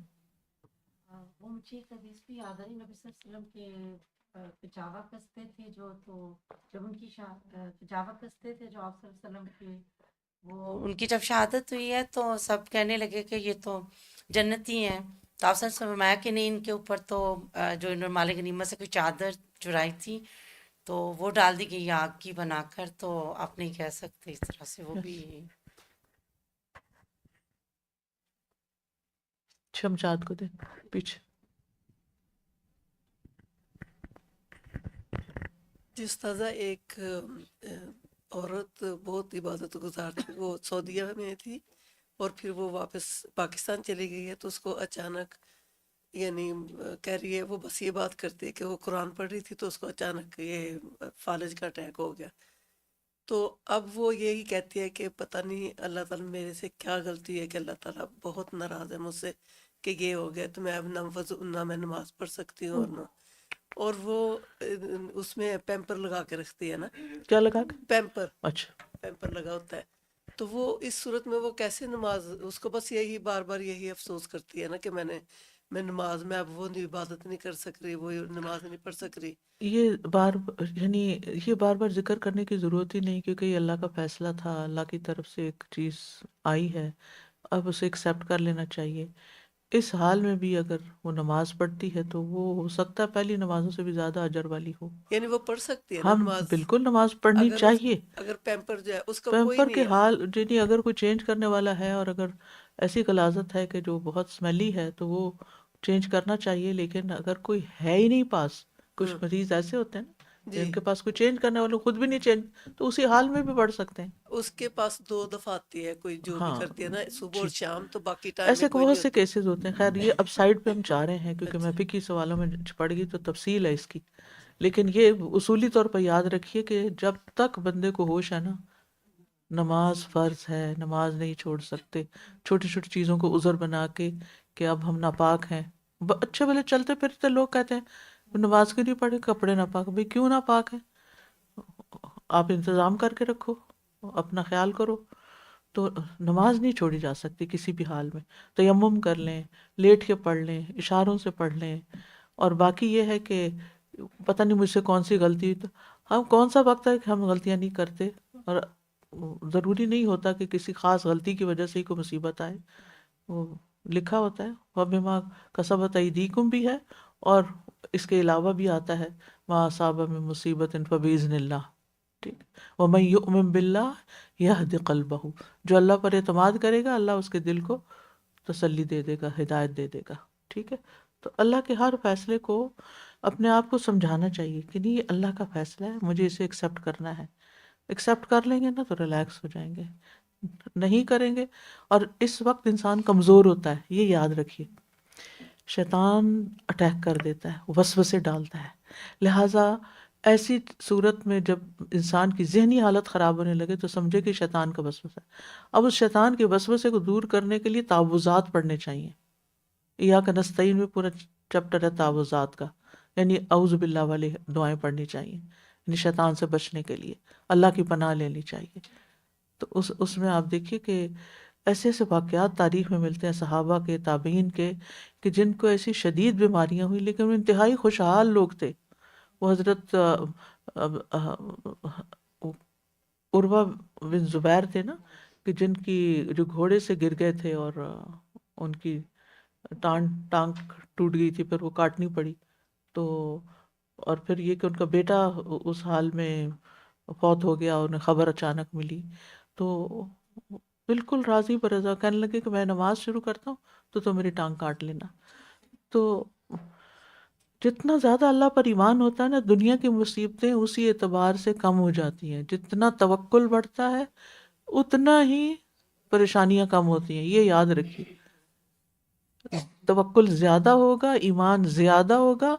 وہ مجھے ایک حدیث بھی یاد آئی، نبی صلی اللہ علیہ وسلم کے پجاوا کستے تھے جو، تو جب ان کی پجاوا کستے تھے جو آپ صلی اللہ علیہ وسلم کے وہ ان کی جب شہادت ہوئی ہے تو سب کہنے لگے کہ یہ تو جنتی ہیں، تو آپ نے فرمایا کہ نہیں، ان کے اوپر تو جو انہوں نے مال غنیمت سے کوئی چادر چرائی تھی تو وہ ڈال دی گئی آگ کی بنا کر، تو آپ نہیں کہہ سکتے اس طرح سے، وہ بھی شمشاد کو دیں پیچھے. جی استاذہ، ایک عورت بہت عبادت گزار تھی، وہ سعودیہ میں تھی اور پھر وہ واپس پاکستان چلی گئی ہے، تو اس کو اچانک یعنی کہہ رہی ہے، وہ بس یہ بات کرتی ہے کہ وہ قرآن پڑھ رہی تھی تو اس کو اچانک یہ فالج کا اٹیک ہو گیا. تو اب وہ یہی کہتی ہے کہ پتہ نہیں اللہ تعالیٰ میرے سے کیا غلطی ہے کہ اللہ تعالیٰ بہت ناراض ہے مجھ سے کہ یہ ہو گیا، تو میں اب نہ میں نماز پڑھ سکتی ہوں اور وہ اس میں پیمپر لگا کے رکھتی ہے نا، کیا لگا کے؟ پیمپر اچھا. لگا ہوتا ہے. تو وہ اس صورت میں وہ کیسے نماز، اس کو بس یہی بار بار یہی افسوس کرتی ہے نا کہ میں نماز میں اب وہ عبادت نہیں کر سک رہی، وہ نماز نہیں پڑھ سک رہی. یعنی یہ بار بار ذکر کرنے کی ضرورت ہی نہیں، کیونکہ یہ اللہ کا فیصلہ تھا، اللہ کی طرف سے ایک چیز آئی ہے، اب اسے ایکسیپٹ کر لینا چاہیے. اس حال میں بھی اگر وہ نماز پڑھتی ہے تو وہ ہو سکتا ہے پہلی نمازوں سے بھی زیادہ اجر والی ہو. یعنی وہ پڑھ سکتی ہے نا ہم نماز بالکل نماز پڑھنی چاہیے. اگر پیمپر جو ہے اس کا کوئی پیمپر کے نہیں ہے. حال یعنی اگر کوئی چینج کرنے والا ہے اور اگر ایسی غلاظت ہے کہ جو بہت سمیلی ہے تو وہ چینج کرنا چاہیے، لیکن اگر کوئی ہے ہی نہیں پاس، کچھ مریض ایسے ہوتے ہیں نا جن کے پاس کوئی چینج کرنے والے خود بھی نہیں چینج، تو اسی حال میں بھی پڑھ سکتے ہیں. اس کے پاس 2 دفعہ آتی ہے کوئی جو بھی ہاں کرتی ہے نا، صبح اور ٹھیک، شام، تو باقی ٹائم میں ایسے کوئی بہت نہیں سے ہوتی. کیسز ہوتے ہیں. خیر یہ اب سائڈ پہ ہم چاہ رہے ہیں کیونکہ میں فقہی سوالوں میں پڑھ گئی تو تفصیل ہے اس کی، لیکن یہ اصولی طور پر یاد رکھیے کہ جب تک بندے کو ہوش ہے نا، نماز فرض ہے، نماز نہیں چھوڑ سکتے. چھوٹی چھوٹی چیزوں کو عذر بنا کے کہ اب ہم ناپاک ہیں. اچھے بھلے چلتے پھرتے لوگ کہتے ہیں نماز کیوں نہیں پڑھے، کپڑے ناپاک. بھائی کیوں ناپاک ہے؟ آپ انتظام کر کے رکھو، اپنا خیال کرو. تو نماز نہیں چھوڑی جا سکتی کسی بھی حال میں. تیمم کر لیں، لیٹ کے پڑھ لیں، اشاروں سے پڑھ لیں. اور باقی یہ ہے کہ پتہ نہیں مجھ سے کون سی غلطی، تو ہم کون سا وقت ہے کہ ہم غلطیاں نہیں کرتے، اور ضروری نہیں ہوتا کہ کسی خاص غلطی کی وجہ سے ہی کوئی مصیبت آئے. وہ لکھا ہوتا ہے وَبِمَا كَسَبَتْ أَيْدِيكُمْ بھی ہے، اور اس کے علاوہ بھی آتا ہے مَا أَصَابَ مِن مُصِيبَةٍ فَبِإِذْنِ اللَّهِ. ٹھیک. وَمَن يُؤْمِن بِاللَّهِ يَهْدِ قَلْبَهُ. جو اللہ پر اعتماد کرے گا اللہ اس کے دل کو تسلی دے دے گا، ہدایت دے دے گا. ٹھیک ہے. تو اللہ کے ہر فیصلے کو اپنے آپ کو سمجھانا چاہیے کہ نہیں یہ اللہ کا فیصلہ ہے، مجھے اسے ایکسیپٹ کرنا ہے. ایکسیپٹ کر لیں گے نا تو ریلیکس ہو جائیں گے. نہیں کریں گے، اور اس وقت انسان کمزور ہوتا ہے، یہ یاد رکھیے. شیطان اٹیک کر دیتا ہے، وسوسے ڈالتا ہے. لہٰذا ایسی صورت میں جب انسان کی ذہنی حالت خراب ہونے لگے تو سمجھے کہ شیطان کا وسوسہ ہے. اب اس شیطان کے وسوسے کو دور کرنے کے لیے تعوذات پڑھنے چاہیے. ایاک نستعین میں پورا چیپٹر ہے تعوذات کا، یعنی اعوذ باللہ والی دعائیں پڑھنی چاہیے، یعنی شیطان سے بچنے کے لیے اللہ کی پناہ لینی چاہیے. تو اس میں آپ دیکھیے کہ ایسے ایسے واقعات تاریخ میں ملتے ہیں صحابہ کے، تابعین کے، کہ جن کو ایسی شدید بیماریاں ہوئی لیکن وہ انتہائی خوشحال لوگ تھے. وہ حضرت عروہ بن زبیر تھے نا، کہ جن کی جو گھوڑے سے گر گئے تھے اور ان کی ٹانگ ٹوٹ گئی تھی، پھر وہ کاٹنی پڑی. تو اور پھر یہ کہ ان کا بیٹا اس حال میں فوت ہو گیا، انہیں خبر اچانک ملی، تو بالکل راضی برضا کہنے لگے کہ میں نماز شروع کرتا ہوں تو میری ٹانگ کاٹ لینا. تو جتنا زیادہ اللہ پر ایمان ہوتا ہے نا، دنیا کی مصیبتیں اسی اعتبار سے کم ہو جاتی ہیں. جتنا توکل بڑھتا ہے اتنا ہی پریشانیاں کم ہوتی ہیں. یہ یاد رکھیے، توکل زیادہ ہوگا، ایمان زیادہ ہوگا،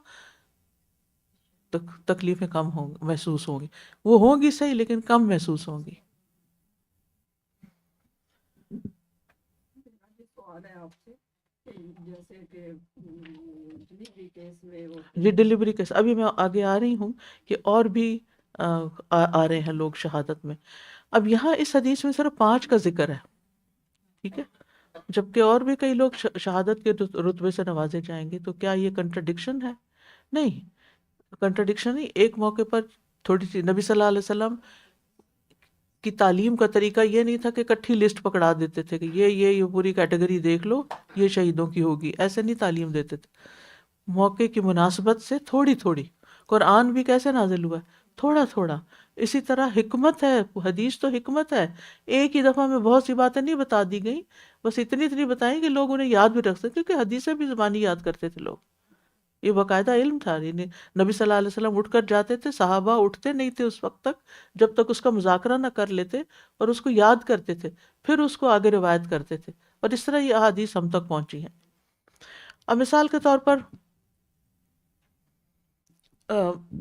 تکلیفیں کم محسوس ہوں گی. وہ ہوں گی صحیح لیکن کم محسوس ہوں گی. سوال ہے آپ سے جیسے کہ ڈلیوری کیس میں یہ ڈلیوری کیس ابھی میں آگے آ رہی ہوں کہ اور بھی آ رہے ہیں لوگ شہادت میں. اب یہاں اس حدیث میں صرف 5 کا ذکر ہے، ٹھیک ہے، جبکہ اور بھی کئی لوگ شہادت کے رتبے سے نوازے جائیں گے. تو کیا یہ کنٹرڈکشن ہے؟ نہیں، کنٹرڈکشن نہیں. ایک موقع پر تھوڑی سی نبی صلی اللہ علیہ وسلم کی تعلیم کا طریقہ یہ نہیں تھا کہ کٹھی لسٹ پکڑا دیتے تھے کہ یہ پوری کیٹیگری دیکھ لو، یہ شہیدوں کی ہوگی، ایسے نہیں تعلیم دیتے تھے. موقع کی مناسبت سے تھوڑی تھوڑی. قرآن بھی کیسے نازل ہوا ہے؟ تھوڑا تھوڑا. اسی طرح حکمت ہے، حدیث تو حکمت ہے، ایک ہی دفعہ میں بہت سی باتیں نہیں بتا دی گئیں، بس اتنی بتائیں کہ لوگ انہیں یاد بھی رکھ سکتے، کیونکہ حدیثیں بھی زبانی یاد کرتے تھے لوگ. یہ باقاعدہ علم تھا. یعنی نبی صلی اللہ علیہ وسلم اٹھ کر جاتے تھے، صحابہ اٹھتے نہیں تھے اس وقت تک جب تک اس کا مذاکرہ نہ کر لیتے اور اس کو یاد کرتے تھے، پھر اس کو آگے روایت کرتے تھے، اور اس طرح یہ احادیث ہم تک پہنچی ہیں. اب مثال کے طور پر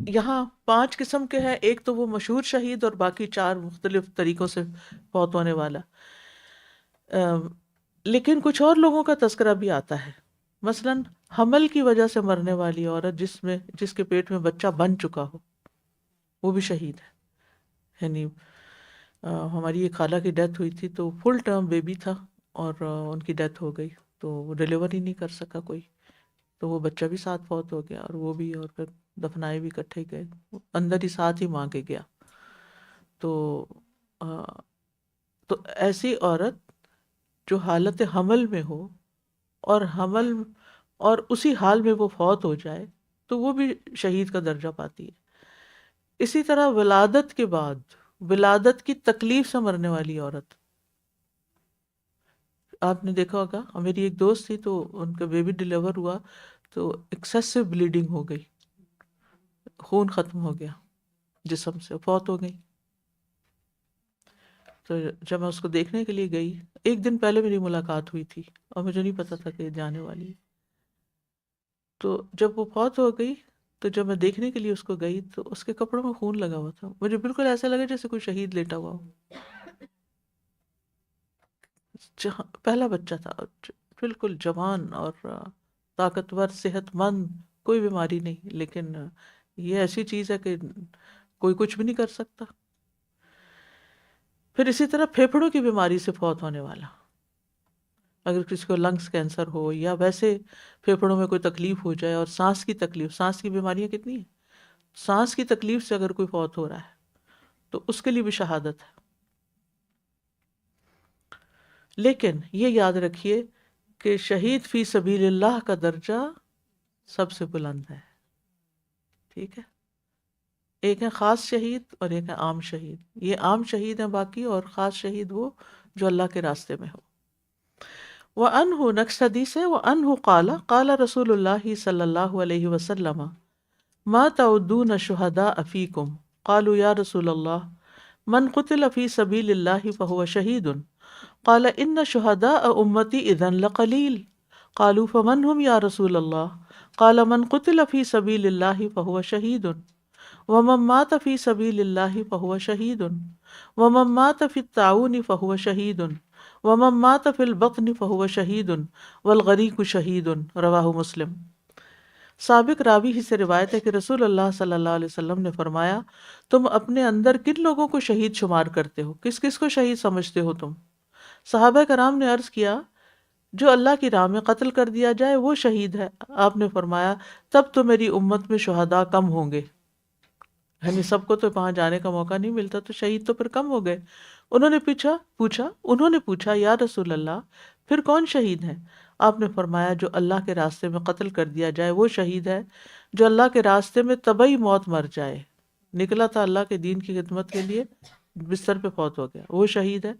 یہاں 5 قسم کے ہیں. ایک تو وہ مشہور شہید، اور باقی 4 مختلف طریقوں سے فوت ہونے والا. لیکن کچھ اور لوگوں کا تذکرہ بھی آتا ہے. مثلاً حمل کی وجہ سے مرنے والی عورت جس کے پیٹ میں بچہ بن چکا ہو، وہ بھی شہید ہے. یعنی ہماری ایک خالہ کی ڈیتھ ہوئی تھی، تو فل ٹرم بیبی تھا اور ان کی ڈیتھ ہو گئی، تو وہ ڈیلیور ہی نہیں کر سکا کوئی، تو وہ بچہ بھی ساتھ فوت ہو گیا، اور وہ بھی، اور پھر دفنائے بھی اکٹھے ہی گئے، اندر ہی ساتھ ہی ماں کے گیا. تو ایسی عورت جو حالت حمل میں ہو اور اسی حال میں وہ فوت ہو جائے، تو وہ بھی شہید کا درجہ پاتی ہے. اسی طرح ولادت کے بعد، ولادت کی تکلیف سے مرنے والی عورت، آپ نے دیکھا ہوگا، میری ایک دوست تھی، تو ان کا بیبی ڈیلیور ہوا تو ایکسیسو بلیڈنگ ہو گئی، خون ختم ہو گیا جسم سے، فوت ہو گئی. تو جب میں اس کو دیکھنے کے لیے گئی، ایک دن پہلے میری ملاقات ہوئی تھی اور مجھے نہیں پتا تھا کہ جانے والی ہے. تو جب وہ فوت ہو گئی، تو جب میں دیکھنے کے لیے اس کو گئی، تو اس کے کپڑوں میں خون لگا ہوا تھا. مجھے بالکل ایسا لگا جیسے کوئی شہید لیٹا ہوا ہو. پہلا بچہ تھا، بالکل جوان اور طاقتور، صحت مند، کوئی بیماری نہیں. لیکن یہ ایسی چیز ہے کہ کوئی کچھ بھی نہیں کر سکتا. پھر اسی طرح پھیپھڑوں کی بیماری سے فوت ہونے والا، اگر کسی کو لنگس کینسر ہو یا ویسے پھیپھڑوں میں کوئی تکلیف ہو جائے، اور سانس کی تکلیف، سانس کی بیماریاں کتنی ہیں، سانس کی تکلیف سے اگر کوئی فوت ہو رہا ہے تو اس کے لیے بھی شہادت ہے. لیکن یہ یاد رکھیے کہ شہید فی سبیل اللہ کا درجہ سب سے بلند ہے. ٹھیک ہے، ایک ہے خاص شہید اور ایک ہے عام شہید. یہ عام شہید ہیں باقی، اور خاص شہید وہ جو اللہ کے راستے میں ہو. وَأَنْهُ نیکسٹ حدیث ہے، وَأَنْهُ قَالَ قَالَ رسول اللہ صلی اللہ علیہ وسلم مَا تَعُدُّونَ شُهَدَاءَ فِيكُمْ قَالُوا يَا رسول اللہ من قتل فی سبیل اللہ فهو شہید قال ان شهداء امتی اذن لقلیل قالوا فمن هم یا رسول اللہ قال من قتل فی سبیل اللہ فهو شہید ومن مات فی سبیل اللہ فهو شہید ومن مات فی الطاعون فهو شہید ومن مات فی البطن فهو شہید والغریق شہید. رواہ مسلم. سابق راوی ہی سے روایت ہے کہ رسول اللہ صلی اللہ علیہ وسلم نے فرمایا، تم اپنے اندر کن لوگوں کو شہید شمار کرتے ہو، کس کس کو شہید سمجھتے ہو تم؟ صحابہ کرام نے عرض کیا، جو اللہ کی راہ میں قتل کر دیا جائے وہ شہید ہے. آپ نے فرمایا، تب تو میری امت میں شہداء کم ہوں گے. یعنی سب کو تو وہاں جانے کا موقع نہیں ملتا، تو شہید تو پھر کم ہو گئے. انہوں نے پوچھا یا رسول اللہ پھر کون شہید ہے؟ آپ نے فرمایا، جو اللہ کے راستے میں قتل کر دیا جائے وہ شہید ہے. جو اللہ کے راستے میں طبعی موت مر جائے، نکلا تھا اللہ کے دین کی خدمت کے لیے، بستر پہ فوت ہو گیا، وہ شہید ہے.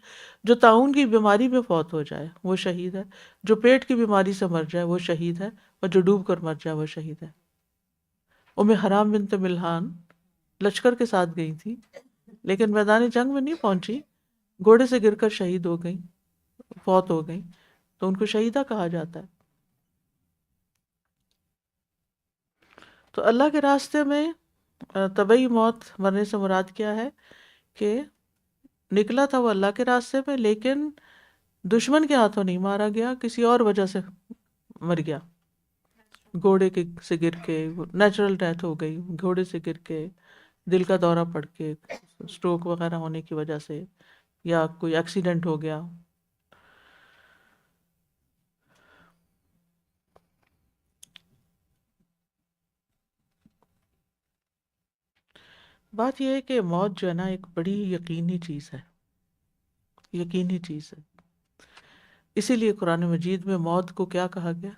جو طاعون کی بیماری میں فوت ہو جائے وہ شہید ہے. جو پیٹ کی بیماری سے مر جائے وہ شہید ہے. اور جو ڈوب کر مر جائے وہ شہید ہے. ام حرام بنت ملحان لشکر کے ساتھ گئی تھی، لیکن میدان جنگ میں نہیں پہنچی، گھوڑے سے گر کر شہید ہو گئی، فوت ہو گئی، تو ان کو شہیدہ کہا جاتا ہے. تو اللہ کے راستے میں طبعی موت مرنے سے مراد کیا ہے کہ نکلا تھا وہ اللہ کے راستے میں، لیکن دشمن کے ہاتھوں نہیں مارا گیا، کسی اور وجہ سے مر گیا. گھوڑے سے گر کے، نیچرل ڈیتھ ہو گئی، گھوڑے سے گر کے، دل کا دورہ پڑ کے، سٹروک وغیرہ ہونے کی وجہ سے، یا کوئی ایکسیڈنٹ ہو گیا. بات یہ ہے کہ موت جو ہے نا ایک بڑی یقینی چیز ہے. یقینی چیز ہے. اسی لیے قرآن مجید میں موت کو کیا کہا گیا؟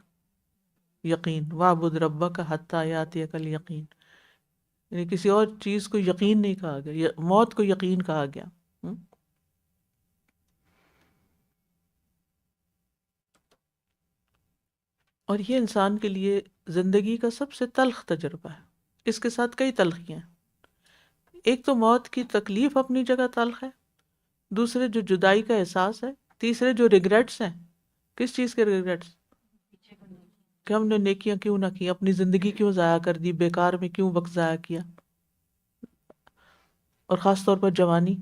یقین. وَاعْبُدْ رَبَّكَ حَتَّىٰ يَأْتِيَكَ الْيَقِينُ. یعنی کسی اور چیز کو یقین نہیں کہا گیا، موت کو یقین کہا گیا. اور یہ انسان کے لیے زندگی کا سب سے تلخ تجربہ ہے. اس کے ساتھ کئی تلخیاں ہیں. ایک تو موت کی تکلیف اپنی جگہ تلخ ہے، دوسرے جو جدائی کا احساس ہے، تیسرے جو ریگریٹس ہیں. کس چیز کے ریگریٹس؟ کہ ہم نے نیکیاں کیوں نہ کی، اپنی زندگی کیوں ضائع کر دی، بیکار میں کیوں وقت ضائع کیا. اور خاص طور پر جوانی.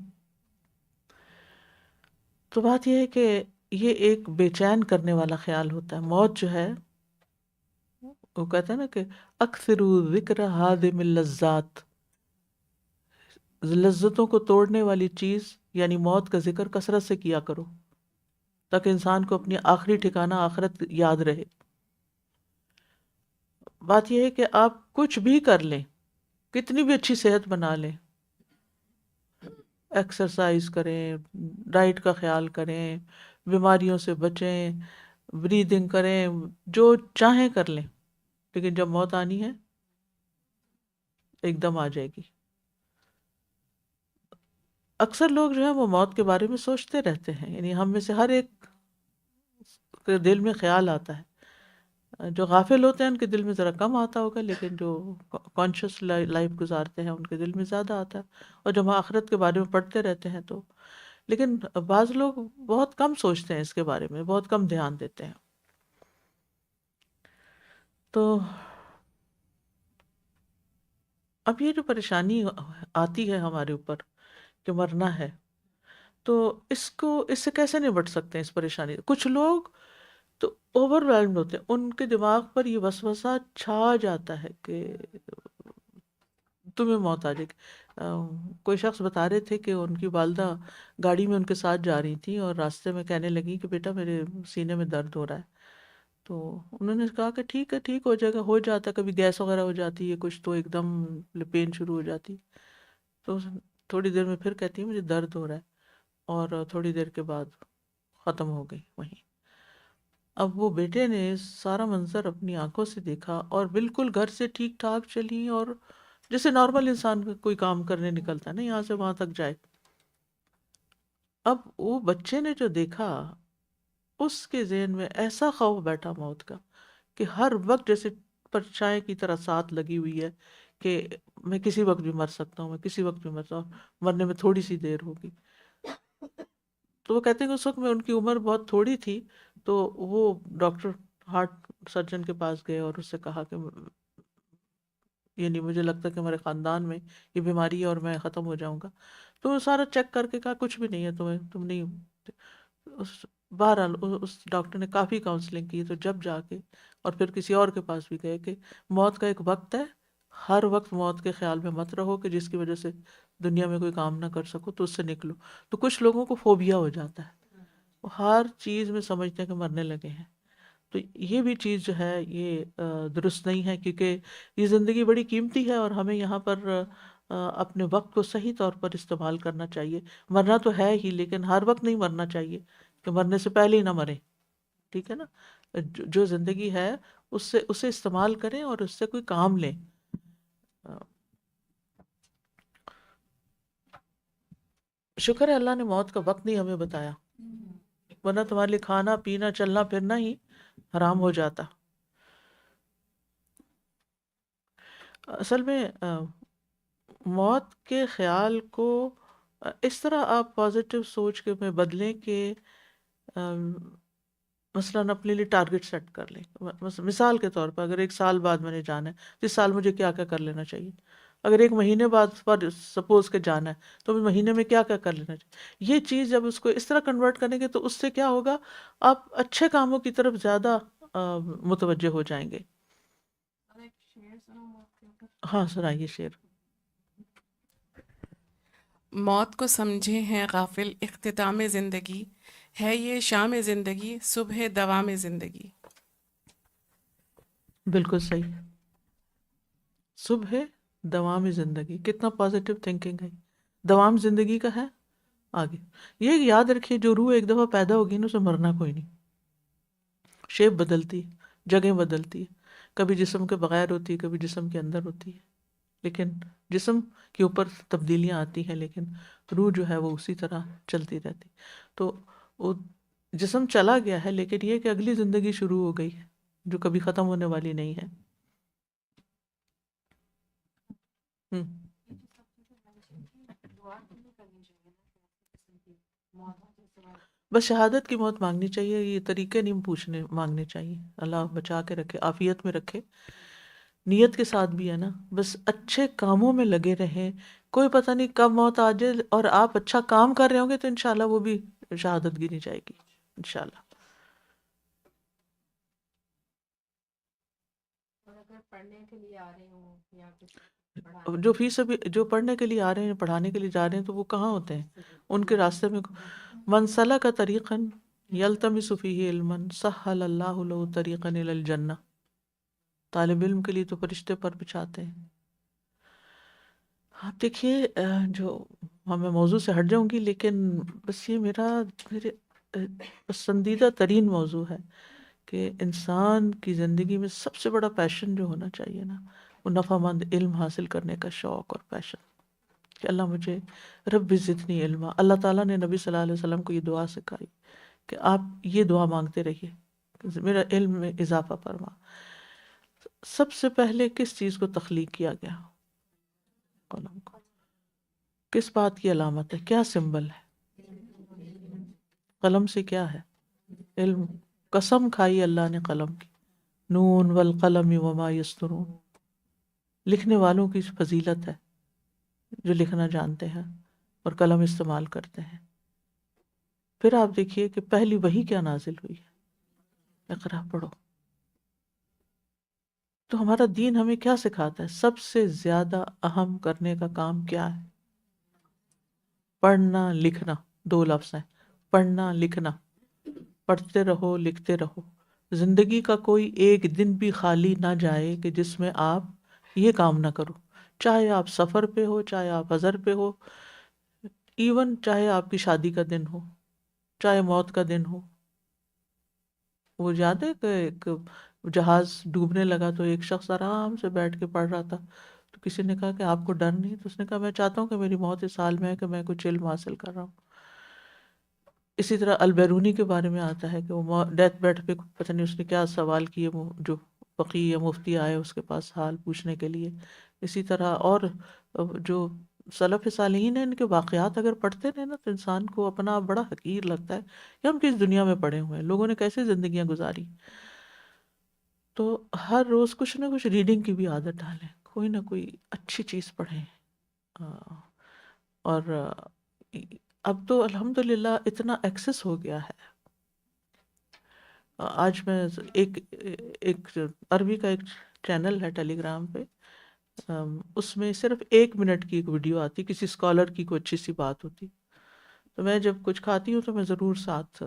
تو بات یہ ہے کہ یہ ایک بے چین کرنے والا خیال ہوتا ہے. موت جو ہے وہ کہتے ہیں نا کہ اکثروا ذکر ہادم اللذات، لذتوں کو توڑنے والی چیز یعنی موت کا ذکر کثرت سے کیا کرو تاکہ انسان کو اپنی آخری ٹھکانہ آخرت یاد رہے. بات یہ ہے کہ آپ کچھ بھی کر لیں، کتنی بھی اچھی صحت بنا لیں، ایکسرسائز کریں، ڈائٹ کا خیال کریں، بیماریوں سے بچیں، بریدنگ کریں، جو چاہیں کر لیں، لیکن جب موت آنی ہے ایک دم آ جائے گی. اکثر لوگ جو ہیں وہ موت کے بارے میں سوچتے رہتے ہیں. یعنی ہم میں سے ہر ایک کے دل میں خیال آتا ہے. جو غافل ہوتے ہیں ان کے دل میں ذرا کم آتا ہوگا، لیکن جو کانشیس لائف گزارتے ہیں ان کے دل میں زیادہ آتا ہے. اور جب ہم آخرت کے بارے میں پڑھتے رہتے ہیں تو، لیکن بعض لوگ بہت کم سوچتے ہیں اس کے بارے میں، بہت کم دھیان دیتے ہیں. تو اب یہ جو پریشانی آتی ہے ہمارے اوپر کہ مرنا ہے، تو اس سے کیسے نبٹ سکتے ہیں اس پریشانی؟ کچھ لوگ تو اوور ویلمڈ ہوتے ہیں، ان کے دماغ پر یہ وسوسہ چھا جاتا ہے کہ تمہیں موت آ جائے گی. کوئی شخص بتا رہے تھے کہ ان کی والدہ گاڑی میں ان کے ساتھ جا رہی تھی اور راستے میں کہنے لگی کہ بیٹا میرے سینے میں درد ہو رہا ہے. تو انہوں نے کہا کہ ٹھیک ہے، ٹھیک ہو جائے گا، ہو جاتا ہے، کبھی گیس وغیرہ ہو جاتی ہے کچھ تو ایک دم پین شروع ہو جاتی. تو تھوڑی دیر میں پھر کہتی ہے مجھے درد ہو رہا ہے، اور تھوڑی دیر کے بعد ختم ہو گئی وہیں. اب وہ بیٹے نے سارا منظر اپنی آنکھوں سے دیکھا اور بالکل گھر سے ٹھیک ٹھاک چلی، اور جیسے نارمل انسان کوئی کام کرنے نکلتا ہے نا، یہاں سے وہاں تک جائے. اب وہ بچے نے جو دیکھا، اس کے ذہن میں ایسا خوف بیٹھا موت کا کہ ہر وقت جیسے پرچھائیں کی طرح ساتھ لگی ہوئی ہے کہ میں کسی وقت بھی مر سکتا ہوں، میں کسی وقت بھی مر سکتا ہوں، مرنے میں تھوڑی سی دیر ہوگی. تو وہ کہتے ہیں کہ اس وقت میں ان کی عمر بہت تھوڑی تھی، تو وہ ڈاکٹر ہارٹ سرجن کے پاس گئے اور اس سے کہا کہ یعنی مجھے لگتا ہے کہ ہمارے خاندان میں یہ بیماری ہے اور میں ختم ہو جاؤں گا. تو وہ سارا چیک کر کے کہا کچھ بھی نہیں ہے تم نہیں. بہرحال اس ڈاکٹر نے کافی کاؤنسلنگ کی، تو جب جا کے اور پھر کسی اور کے پاس بھی گئے کہ موت کا ایک وقت ہے، ہر وقت موت کے خیال میں مت رہو کہ جس کی وجہ سے دنیا میں کوئی کام نہ کر سکو، تو اس سے نکلو. تو کچھ لوگوں کو فوبیا ہو جاتا ہے، وہ ہر چیز میں سمجھتے ہیں کہ مرنے لگے ہیں. تو یہ بھی چیز جو ہے یہ درست نہیں ہے، کیونکہ یہ زندگی بڑی قیمتی ہے اور ہمیں یہاں پر اپنے وقت کو صحیح طور پر استعمال کرنا چاہیے. مرنا تو ہے ہی، لیکن ہر وقت نہیں مرنا چاہیے کہ مرنے سے پہلے ہی نہ مریں. ٹھیک ہے نا؟ جو زندگی ہے اسے استعمال کریں اور اس سے کوئی کام لیں. شکر ہے اللہ نے موت کا وقت نہیں ہمیں بتایا، ورنہ تمہارے لیے کھانا پینا چلنا پھرنا ہی حرام ہو جاتا. اصل میں موت کے خیال کو اس طرح آپ پازیٹیو سوچ کے میں بدلیں کہ مثلاً اپنے لیے ٹارگٹ سیٹ کر لیں. مثال کے طور پر اگر 1 سال بعد میں نے جانا ہے تو اس سال مجھے کیا کیا کر لینا چاہیے. اگر 1 مہینے بعد پر سپوز کہ جانا ہے تو مہینے میں کیا کیا کر لینا چاہیے. یہ چیز جب اس کو اس طرح کنورٹ کریں گے تو اس سے کیا ہوگا، آپ اچھے کاموں کی طرف زیادہ متوجہ ہو جائیں گے. ہاں سنائیے شعر. موت کو سمجھے ہیں غافل اختتام زندگی، ہے یہ شام زندگی صبح دوام زندگی. بالکل صحیح. صبح دوام زندگی، کتنا پازیٹیو تھنکنگ ہے. دوام زندگی کا ہے، آگے یہ یاد رکھیے، جو روح ایک دفعہ پیدا ہوگی نا اسے مرنا کوئی نہیں. شیپ بدلتی ہے، جگہ بدلتی ہے، کبھی جسم کے بغیر ہوتی ہے، کبھی جسم کے اندر ہوتی ہے، لیکن جسم کے اوپر تبدیلیاں آتی ہیں لیکن روح جو ہے وہ اسی طرح چلتی رہتی. تو وہ جسم چلا گیا ہے لیکن یہ کہ اگلی زندگی شروع ہو گئی ہے جو کبھی ختم ہونے والی نہیں ہے. ہم۔ بس شہادت کی موت مانگنی چاہیے، یہ طریقے نہیں پوچھنے مانگنے چاہیے. اللہ بچا کے رکھے، عافیت میں رکھے. نیت کے ساتھ بھی ہے نا، بس اچھے کاموں میں لگے رہیں. کوئی پتہ نہیں کب موت آ جائے اور آپ اچھا کام کر رہے ہوں گے تو انشاءاللہ وہ بھی شہادت گنی جائے گی انشاءاللہ. اور اگر پڑھنے کے لیے آ رہے ہوں یا کچھ جو فیس ابھی جو پڑھنے کے لیے آ رہے ہیں، پڑھانے کے لیے جا رہے ہیں، تو وہ کہاں ہوتے ہیں؟ ان کے راستے میں من سلک طریقا یلتمس فیہ علما سہل اللہ له طریقا الی الجنہ. طالب علم کے لیے تو فرشتے پر بچھاتے ہیں. آپ دیکھیے جو میں موضوع سے ہٹ جاؤں گی لیکن بس یہ میرے پسندیدہ ترین موضوع ہے کہ انسان کی زندگی میں سب سے بڑا پیشن جو ہونا چاہیے نا، وہ نفع مند علم حاصل کرنے کا شوق اور پیشن. کہ اللہ مجھے رب زدنی علما. اللہ تعالیٰ نے نبی صلی اللہ علیہ وسلم کو یہ دعا سکھائی کہ آپ یہ دعا مانگتے رہیے کہ میرا علم میں اضافہ فرما. سب سے پہلے کس چیز کو تخلیق کیا گیا؟ قلم کو. کس بات کی علامت ہے؟ کیا سمبل ہے؟ قلم سے کیا ہے؟ علم. قسم کھائی اللہ نے قلم کی، نون والقلم وما یسطرون. لکھنے والوں کی فضیلت ہے جو لکھنا جانتے ہیں اور قلم استعمال کرتے ہیں. پھر آپ دیکھیے کہ پہلی وحی کیا نازل ہوئی ہے؟ اقرا پڑھو. تو ہمارا دین ہمیں کیا سکھاتا ہے؟ سب سے زیادہ اہم کرنے کا کام کیا ہے؟ پڑھنا لکھنا. دو لفظ ہیں، پڑھنا لکھنا. پڑھتے رہو، لکھتے رہو. زندگی کا کوئی ایک دن بھی خالی نہ جائے کہ جس میں آپ یہ کام نہ کرو. چاہے آپ سفر پہ ہو، چاہے آپ حضر پہ ہو، ایون چاہے آپ کی شادی کا دن ہو، چاہے موت کا دن ہو. وہ یاد ہے کہ ایک جہاز ڈوبنے لگا تو ایک شخص آرام سے بیٹھ کے پڑھ رہا تھا. تو کسی نے کہا کہ آپ کو ڈر نہیں؟ تو اس نے کہا میں چاہتا ہوں کہ میری موت اس حال میں ہے کہ میں کچھ علم حاصل کر رہا ہوں. اسی طرح البیرونی کے بارے میں آتا ہے کہ وہ ڈیتھ بیڈ پہ پتہ نہیں اس نے کیا سوال کیے، وہ جو فقیہ یا مفتی آئے اس کے پاس حال پوچھنے کے لیے. اسی طرح اور جو سلف صالحین ہیں ان کے واقعات اگر پڑھتے رہے نا تو انسان کو اپنا آپ بڑا حقیر لگتا ہے کہ ہم کس دنیا میں پڑے ہوئے ہیں، لوگوں نے کیسے زندگیاں گزاری. تو ہر روز کچھ نہ کچھ ریڈنگ کی بھی عادت ڈالیں، کوئی نہ کوئی اچھی چیز پڑھیں. اور اب تو الحمدللہ اتنا ایکسس ہو گیا ہے. آج میں ایک عربی کا ایک چینل ہے ٹیلی گرام پہ، اس میں صرف 1 منٹ کی ایک ویڈیو آتی، کسی اسکالر کی کوئی اچھی سی بات ہوتی. تو میں جب کچھ کھاتی ہوں تو میں ضرور ساتھ،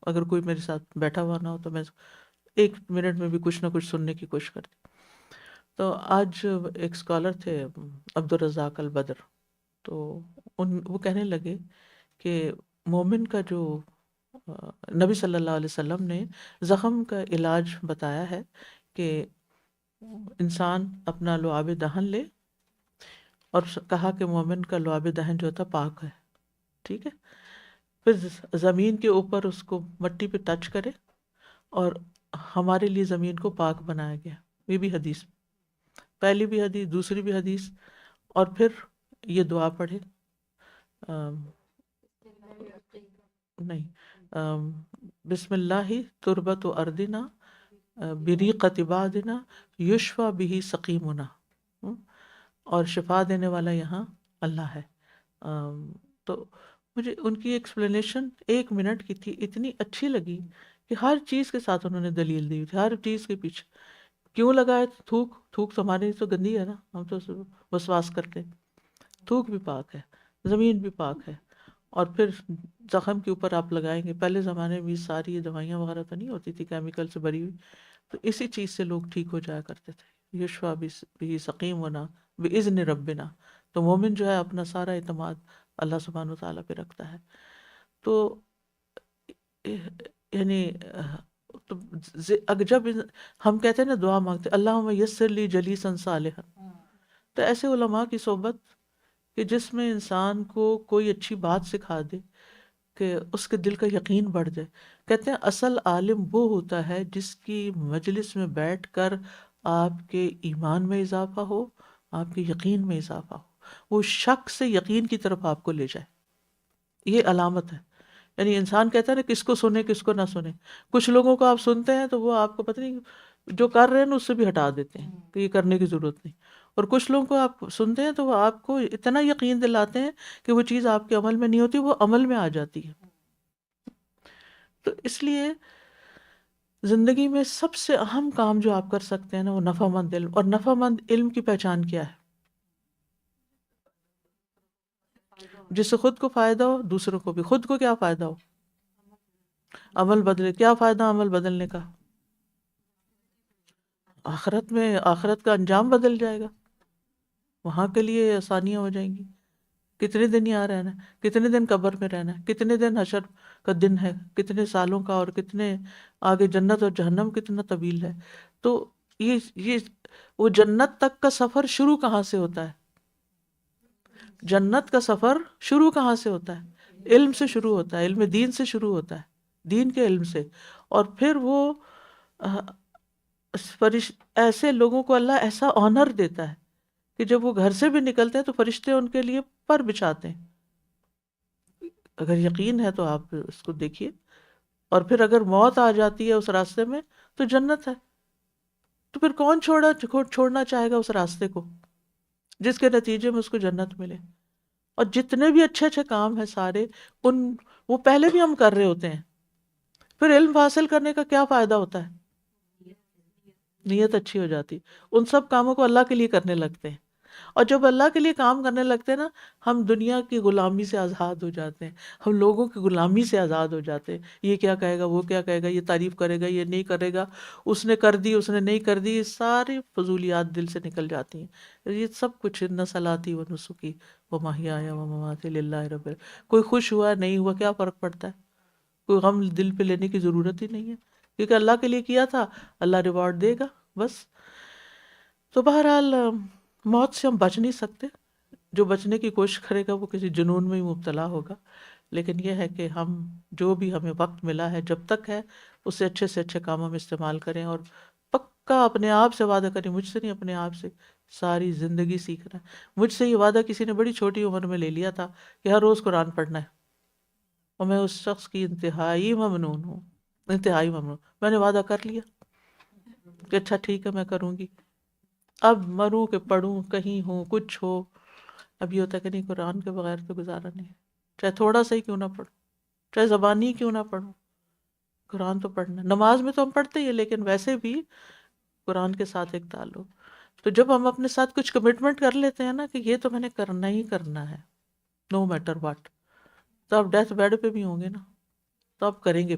اگر کوئی میرے ساتھ بیٹھا ہوا نہ ہو تو میں 1 منٹ میں بھی کچھ نہ کچھ سننے کی کوشش کرتی. تو آج ایک اسکالر تھے عبدالرزاق البدر، تو وہ کہنے لگے کہ مومن کا جو نبی صلی اللہ علیہ وسلم نے زخم کا علاج بتایا ہے کہ انسان اپنا لعاب دہن لے، اور کہا کہ مومن کا لعاب دہن جو تھا پاک ہے، ٹھیک ہے. پھر زمین کے اوپر اس کو مٹی پہ ٹچ کرے، اور ہمارے لیے زمین کو پاک بنایا گیا. یہ بھی حدیث، پہلی بھی حدیث، دوسری بھی حدیث. اور پھر یہ دعا پڑھے، نہیں، بسم اللہ تربت اردنا بریقت بادنا یشفا بہ سقیمنا. اور شفا دینے والا یہاں اللہ ہے. تو مجھے ان کی ایکسپلینیشن 1 منٹ کی تھی، اتنی اچھی لگی کہ ہر چیز کے ساتھ انہوں نے دلیل دی تھی، ہر چیز کے پیچھے. کیوں لگائے تھوک؟ تھوک تو ہمارے تو گندی ہے نا، ہم تو وسواس کرتے. تھوک بھی پاک ہے، زمین بھی پاک ہے. اور پھر زخم کے اوپر آپ لگائیں گے. پہلے زمانے میں بھی ساری دوائیاں وغیرہ تو نہیں ہوتی تھی کیمیکل سے بھری ہوئی، تو اسی چیز سے لوگ ٹھیک ہو جایا کرتے تھے. یشفا بھی سقیم ہونا بِإِذْنِ ربنا. تو مومن جو ہے اپنا سارا اعتماد اللہ سبحانہ وتعالیٰ پہ رکھتا ہے. تو یعنی تو اگر جب ہم کہتے ہیں نا دعا مانگتے اللہم یسر لی جلیسا صالحا، تو ایسے علماء کی صحبت کہ جس میں انسان کو کوئی اچھی بات سکھا دے کہ اس کے دل کا یقین بڑھ جائے. کہتے ہیں اصل عالم وہ ہوتا ہے جس کی مجلس میں بیٹھ کر آپ کے ایمان میں اضافہ ہو، آپ کے یقین میں اضافہ ہو، وہ شک سے یقین کی طرف آپ کو لے جائے. یہ علامت ہے. یعنی انسان کہتا ہے نا کس کو سنے کس کو نہ سنے. کچھ لوگوں کو آپ سنتے ہیں تو وہ آپ کو پتہ نہیں جو کر رہے ہیں نا اس سے بھی ہٹا دیتے ہیں کہ یہ کرنے کی ضرورت نہیں، اور کچھ لوگوں کو آپ سنتے ہیں تو وہ آپ کو اتنا یقین دلاتے ہیں کہ وہ چیز آپ کے عمل میں نہیں ہوتی، وہ عمل میں آ جاتی ہے. تو اس لیے زندگی میں سب سے اہم کام جو آپ کر سکتے ہیں نا وہ نفع مند علم. اور نفع مند علم کی پہچان کیا ہے؟ جس سے خود کو فائدہ ہو، دوسروں کو بھی. خود کو کیا فائدہ ہو؟ عمل بدلے. کیا فائدہ عمل بدلنے کا؟ آخرت میں آخرت کا انجام بدل جائے گا، وہاں کے لیے آسانیاں ہو جائیں گی. کتنے دن یہاں رہنا ہے، کتنے دن قبر میں رہنا ہے، کتنے دن حشر کا دن ہے، کتنے سالوں کا، اور کتنے آگے جنت اور جہنم کتنا طویل ہے. تو یہ وہ جنت تک کا سفر شروع کہاں سے ہوتا ہے؟ جنت کا سفر شروع کہاں سے ہوتا ہے؟ علم سے شروع ہوتا ہے، علم دین سے شروع ہوتا ہے، دین کے علم سے. اور پھر وہ ایسے لوگوں کو اللہ ایسا آنر دیتا ہے کہ جب وہ گھر سے بھی نکلتے ہیں تو فرشتے ان کے لیے پر بچھاتے ہیں. اگر یقین ہے تو آپ اس کو دیکھیے. اور پھر اگر موت آ جاتی ہے اس راستے میں تو جنت ہے. تو پھر کون چھوڑنا چاہے گا اس راستے کو جس کے نتیجے میں اس کو جنت ملے. اور جتنے بھی اچھے اچھے کام ہیں سارے وہ پہلے بھی ہم کر رہے ہوتے ہیں. پھر علم حاصل کرنے کا کیا فائدہ ہوتا ہے؟ نیت اچھی ہو جاتی. ان سب کاموں کو اللہ کے لیے کرنے لگتے ہیں. اور جب اللہ کے لیے کام کرنے لگتے ہیں نا، ہم دنیا کی غلامی سے آزاد ہو جاتے ہیں، ہم لوگوں کی غلامی سے آزاد ہو جاتے ہیں. یہ کیا کہے گا، وہ کیا کہے گا، یہ تعریف کرے گا، یہ نہیں کرے گا، اس نے کر دی، اس نے نہیں کر دی، یہ ساری فضولیات دل سے نکل جاتی ہیں. یہ سب کچھ ان صلاتی و نسکی و محیایا و مماتی للہ رب العالمین. کوئی خوش ہوا نہیں ہوا کیا فرق پڑتا ہے؟ کوئی غم دل پہ لینے کی ضرورت ہی نہیں ہے، کیونکہ اللہ کے لیے کیا تھا، اللہ ریوارڈ دے گا بس. تو بہرحال موت سے ہم بچ نہیں سکتے. جو بچنے کی کوشش کرے گا وہ کسی جنون میں ہی مبتلا ہوگا. لیکن یہ ہے کہ ہم جو بھی ہمیں وقت ملا ہے جب تک ہے اسے اچھے سے اچھے کاموں میں استعمال کریں. اور پکا اپنے آپ سے وعدہ کریں، مجھ سے نہیں، اپنے آپ سے ساری زندگی سیکھنا ہے. مجھ سے یہ وعدہ کسی نے بڑی چھوٹی عمر میں لے لیا تھا کہ ہر روز قرآن پڑھنا ہے، اور میں اس شخص کی انتہائی ممنون ہوں، انتہائی ممنون. میں نے وعدہ کر لیا کہ اچھا ٹھیک ہے میں کروں گی. اب مروں کہ پڑھوں، کہیں ہوں کچھ ہو، اب یہ ہوتا ہے کہ نہیں، قرآن کے بغیر تو گزارا نہیں ہے. چاہے تھوڑا سا ہی کیوں نہ پڑھوں، چاہے زبانی کیوں نہ پڑھوں، قرآن تو پڑھنا. نماز میں تو ہم پڑھتے ہی ہیں، لیکن ویسے بھی قرآن کے ساتھ ایک تعلق. تو جب ہم اپنے ساتھ کچھ کمٹمنٹ کر لیتے ہیں نا کہ یہ تو میں نے کرنا ہی کرنا ہے نو میٹر واٹ، تو آپ ڈیتھ بیڈ پہ بھی ہوں گے نا تو آپ کریں گے.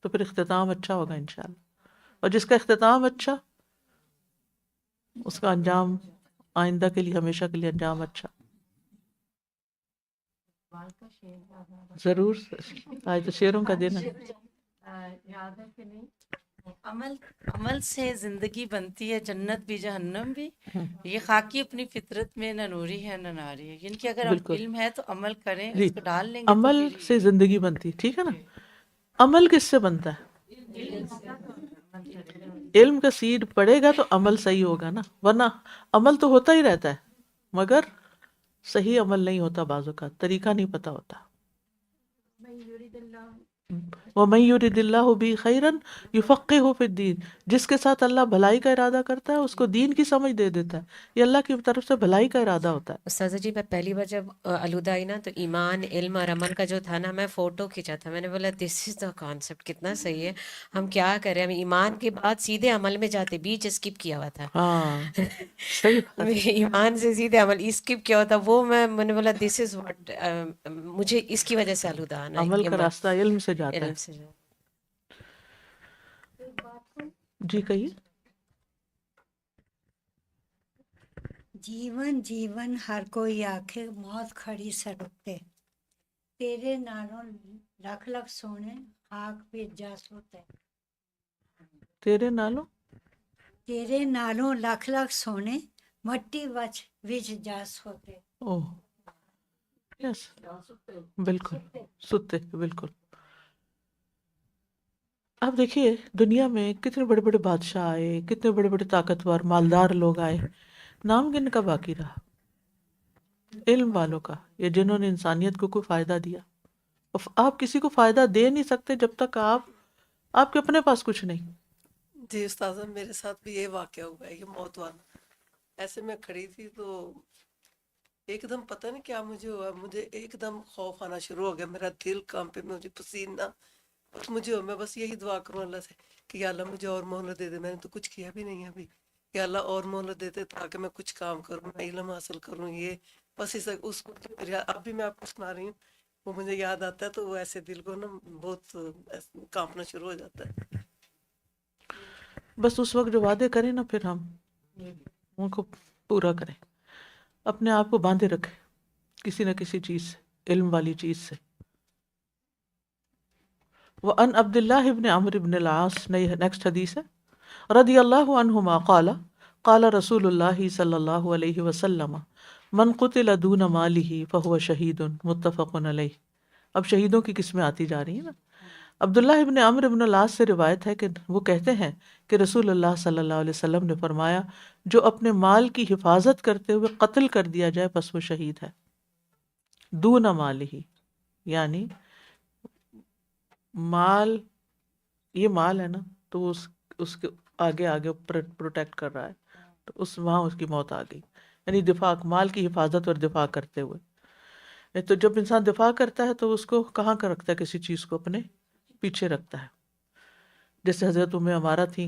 تو پھر اختتام اچھا ہوگا انشاءاللہ. اور جس کا اختتام اچھا اس کا انجام آئندہ کے لیے ہمیشہ کے لیے انجام اچھا. ضرور آج تو شعروں کا دن ہے. یاد ہے کہ نہیں؟ عمل سے زندگی بنتی ہے، جنت بھی جہنم بھی. یہ خاکی اپنی فطرت میں نہ نوری ہے نہ ناری ہے. یعنی کہ اگر بالکل علم ہے تو عمل کریں، جی، اس کو ڈال لیں گے تو عمل پھر سے زندگی بنتی، ٹھیک ہے نا. عمل کس سے بنتا ہے؟ علم کا سیڈ پڑے گا تو عمل صحیح ہوگا نا، ورنہ عمل تو ہوتا ہی رہتا ہے مگر صحیح عمل نہیں ہوتا، بعض اوقات طریقہ نہیں پتا ہوتا. وَمَن يُرِدِ اللَّهُ بِهِ خَيْرًا يُفَقِّهُ فِي الدِّينِ. جس کے ساتھ اللہ بھلائی کا ارادہ کرتا ہے اس کو دین کی سمجھ دے دیتا ہے. یہ اللہ کی طرف سے بھلائی کا ارادہ ہوتا ہے. استاذہ جی میں پہلی بار جب آلودہ آئی نا تو ایمان، علم اور عمل کا جو تھا نا، میں فوٹو کھینچا تھا. میں نے بولا دس از دا کانسیپٹ، کتنا صحیح ہے. ہم کیا کریں، ہم ایمان کے بعد سیدھے عمل میں جاتے، بیچ اسکپ کیا ہوا تھا. ہاں صحیح بات. ایمان سے سیدھے عمل اسکپ کیا ہوا تھا. وہ میں نے بولا دس از واٹ، مجھے اس کی وجہ سے آلودہ آنا عمل ہے. کا راستہ علم سے جاتا علم ہے. سے جی کہیے. ਜੀਵਨ ਜੀਵਨ ਹਰ ਕੋਈ ਆਖੇ ਮੌਤ ਖੜੀ ਸੜਕ ਤੇ ਤੇਰੇ ਨਾਲੋਂ ਲੱਖ ਲੱਖ ਸੋਹਣੇ ਆਖ ਭੇਜਾ ਸੋਤੇ تیرے نالوں ਤੇਰੇ ਨਾਲੋਂ ਲੱਖ ਲੱਖ ਸੋਹਣੇ ਮੱਟੀ ਵਿੱਚ ਜਾ ਸੋਤੇ اوہ یس بالکل ستے بالکل. اب دیکھیے دنیا میں کتنے بڑے بڑے بادشاہ آئے، کتنے بڑے بڑے طاقتور مالدار لوگ آئے، نام کن کا باقی رہا؟ علم والوں کا، یا جنہوں نے انسانیت کو کوئی فائدہ دیا. آپ کسی کو فائدہ دے نہیں سکتے جب تک آپ کے اپنے پاس کچھ نہیں. جی استاذہ میرے ساتھ بھی یہ واقعہ ہوا ہے، یہ موت والا. ایسے میں کھڑی تھی تو ایک دم پتہ نہیں کیا مجھے ہوا، مجھے ایک دم خوف آنا شروع ہو گیا، میرا دل کانپے، مجھے پسینہ بس مجھے، میں بس یہی دعا کروں اللہ سے کہ یا اللہ مجھے اور مہلت دے دے. میں نے تو کچھ کیا بھی نہیں ہے ابھی، یا اللہ اور مہلت دے دے تاکہ میں کچھ کام کروں، میں علم حاصل کروں. یہ بس اس کو اب بھی میں آپ کو سنا رہی ہوں، وہ مجھے یاد آتا ہے تو وہ ایسے دل کو نا بہت کانپنا شروع ہو جاتا ہے. بس اس وقت جو وعدے کریں نا پھر ہم ان کو پورا کریں، اپنے آپ کو باندھے رکھیں کسی نہ کسی چیز سے، علم والی چیز سے. وَأَنْ عَبْدِ اللَّهِ بْنِ عَمْرِ بْنِ الْعَاص، نیکسٹ حدیث ہے، رضی اللہ عنہما قال قال رسول اللہ صلی اللہ علیہ وسلم من قتل دون مالہ فہو شہید، متفق علیہ. اب شہیدوں کی قسمیں آتی جا رہی ہیں نا. عبداللہ ابن عمرو ابن العاص سے روایت ہے کہ وہ کہتے ہیں کہ رسول اللہ صلی اللہ علیہ وسلم نے فرمایا جو اپنے مال کی حفاظت کرتے ہوئے قتل کر دیا جائے بس وہ شہید ہے. دون مالہ یعنی مال، یہ مال ہے نا تو اس کے آگے پروٹیکٹ کر رہا ہے، تو وہاں اس کی موت آ گئی. یعنی دفاع، مال کی حفاظت اور دفاع کرتے ہوئے. تو جب انسان دفاع کرتا ہے تو اس کو کہاں کر رکھتا ہے؟ کسی چیز کو اپنے پیچھے رکھتا ہے. جیسے حضرت ام عمارہ تھی،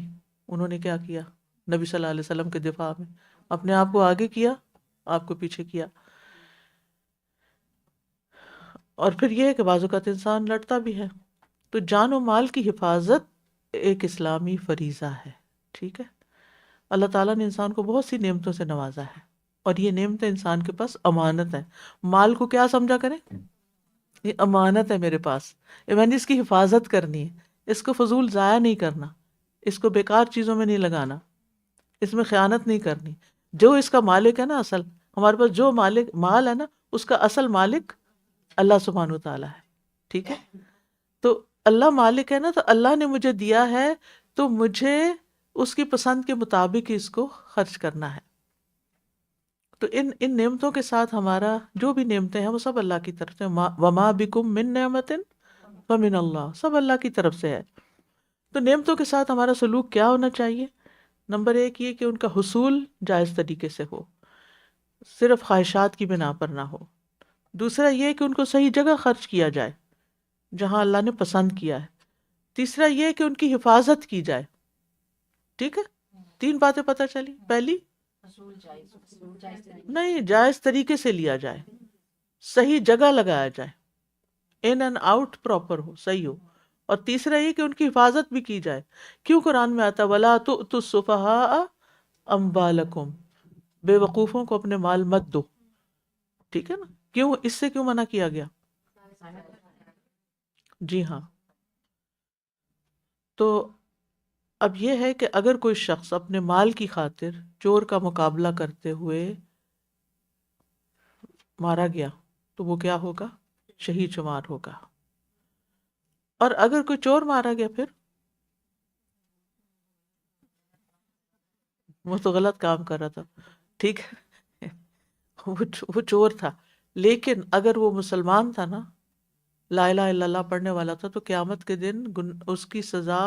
انہوں نے کیا کیا نبی صلی اللہ علیہ وسلم کے دفاع میں؟ اپنے آپ کو آگے کیا، آپ کو پیچھے کیا. اور پھر یہ ہے کہ بعض اوقات انسان لڑتا بھی ہے. تو جان و مال کی حفاظت ایک اسلامی فریضہ ہے. ٹھیک ہے، اللہ تعالیٰ نے انسان کو بہت سی نعمتوں سے نوازا ہے، اور یہ نعمتیں انسان کے پاس امانت ہے. مال کو کیا سمجھا کریں؟ یہ امانت ہے میرے پاس، میں نے اس کی حفاظت کرنی ہے، اس کو فضول ضائع نہیں کرنا، اس کو بیکار چیزوں میں نہیں لگانا، اس میں خیانت نہیں کرنی. جو اس کا مالک ہے نا، اصل ہمارے پاس جو مال ہے نا، اس کا اصل مالک اللہ سبحانہ وتعالیٰ ہے. ٹھیک ہے، تو اللہ مالک ہے نا، تو اللہ نے مجھے دیا ہے تو مجھے اس کی پسند کے مطابق اس کو خرچ کرنا ہے. تو ان نعمتوں کے ساتھ ہمارا جو بھی نعمتیں ہیں وہ سب اللہ کی طرف سے. وما بکم من نعمت فمن اللہ، سب اللہ کی طرف سے ہے. تو نعمتوں کے ساتھ ہمارا سلوک کیا ہونا چاہیے؟ نمبر ایک یہ کہ ان کا حصول جائز طریقے سے ہو، صرف خواہشات کی بنا پر نہ ہو. دوسرا یہ کہ ان کو صحیح جگہ خرچ کیا جائے جہاں اللہ نے پسند کیا ہے. تیسرا یہ کہ ان کی حفاظت کی جائے. ٹھیک ہے، 3 باتیں پتہ چلی. پہلی، نہیں، جائز طریقے سے لیا جائے، صحیح جگہ لگایا جائے، ان اینڈ آؤٹ پراپر ہو، صحیح ہو. اور تیسرا یہ کہ ان کی حفاظت بھی کی جائے. کیوں قرآن میں آتا وَلَا تُؤْتُوا السُّفَهَاءَ أَمْوَالَكُمْ، بے وقوفوں کو اپنے مال مت دو. ٹھیک ہے نا، کیوں، اس سے کیوں منع کیا گیا؟ جی ہاں. تو اب یہ ہے کہ اگر کوئی شخص اپنے مال کی خاطر چور کا مقابلہ کرتے ہوئے مارا گیا تو وہ کیا ہوگا؟ شہید شمار ہوگا. اور اگر کوئی چور مارا گیا پھر وہ تو غلط کام کر رہا تھا. ٹھیک ہے، وہ چور تھا، لیکن اگر وہ مسلمان تھا نا، لا الہ الا اللہ پڑھنے والا تھا، تو قیامت کے دن اس کی سزا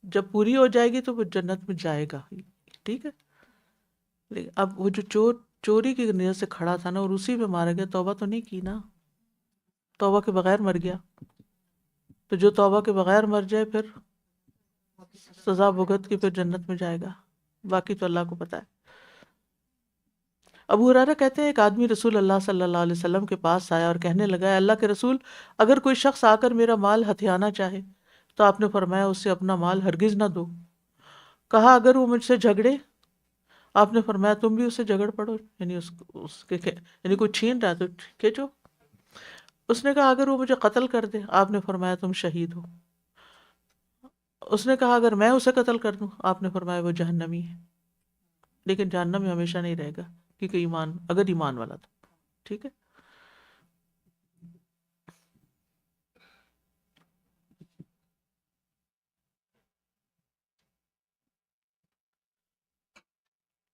جب پوری ہو جائے گی تو وہ جنت میں جائے گا. ٹھیک ہے، لیکن اب وہ جو چوری کی نیت سے کھڑا تھا نا اور اسی پہ مارا گیا، توبہ تو نہیں کی نا، توبہ کے بغیر مر گیا. تو جو توبہ کے بغیر مر جائے پھر سزا بھگت کے پھر جنت میں جائے گا، باقی تو اللہ کو پتہ ہے. ابو ہریرہ کہتے ہیں ایک آدمی رسول اللہ صلی اللہ علیہ وسلم کے پاس آیا اور کہنے لگا، اے اللہ کے رسول، اگر کوئی شخص آ کر میرا مال ہتھیانا چاہے تو آپ نے فرمایا اس سے اپنا مال ہرگز نہ دو. کہا اگر وہ مجھ سے جھگڑے؟ آپ نے فرمایا تم بھی اس سے جھگڑ پڑو، یعنی اس کے یعنی کوئی چھین رہا تو کھینچو۔ اس نے کہا اگر وہ مجھے قتل کر دے، آپ نے فرمایا تم شہید ہو۔ اس نے کہا اگر میں اسے قتل کر دوں، آپ نے فرمایا وہ جہنمی ہے، لیکن جہنم میں ہمیشہ نہیں رہے گا، کیونکہ اگر ایمان والا تھا۔ ٹھیک ہے،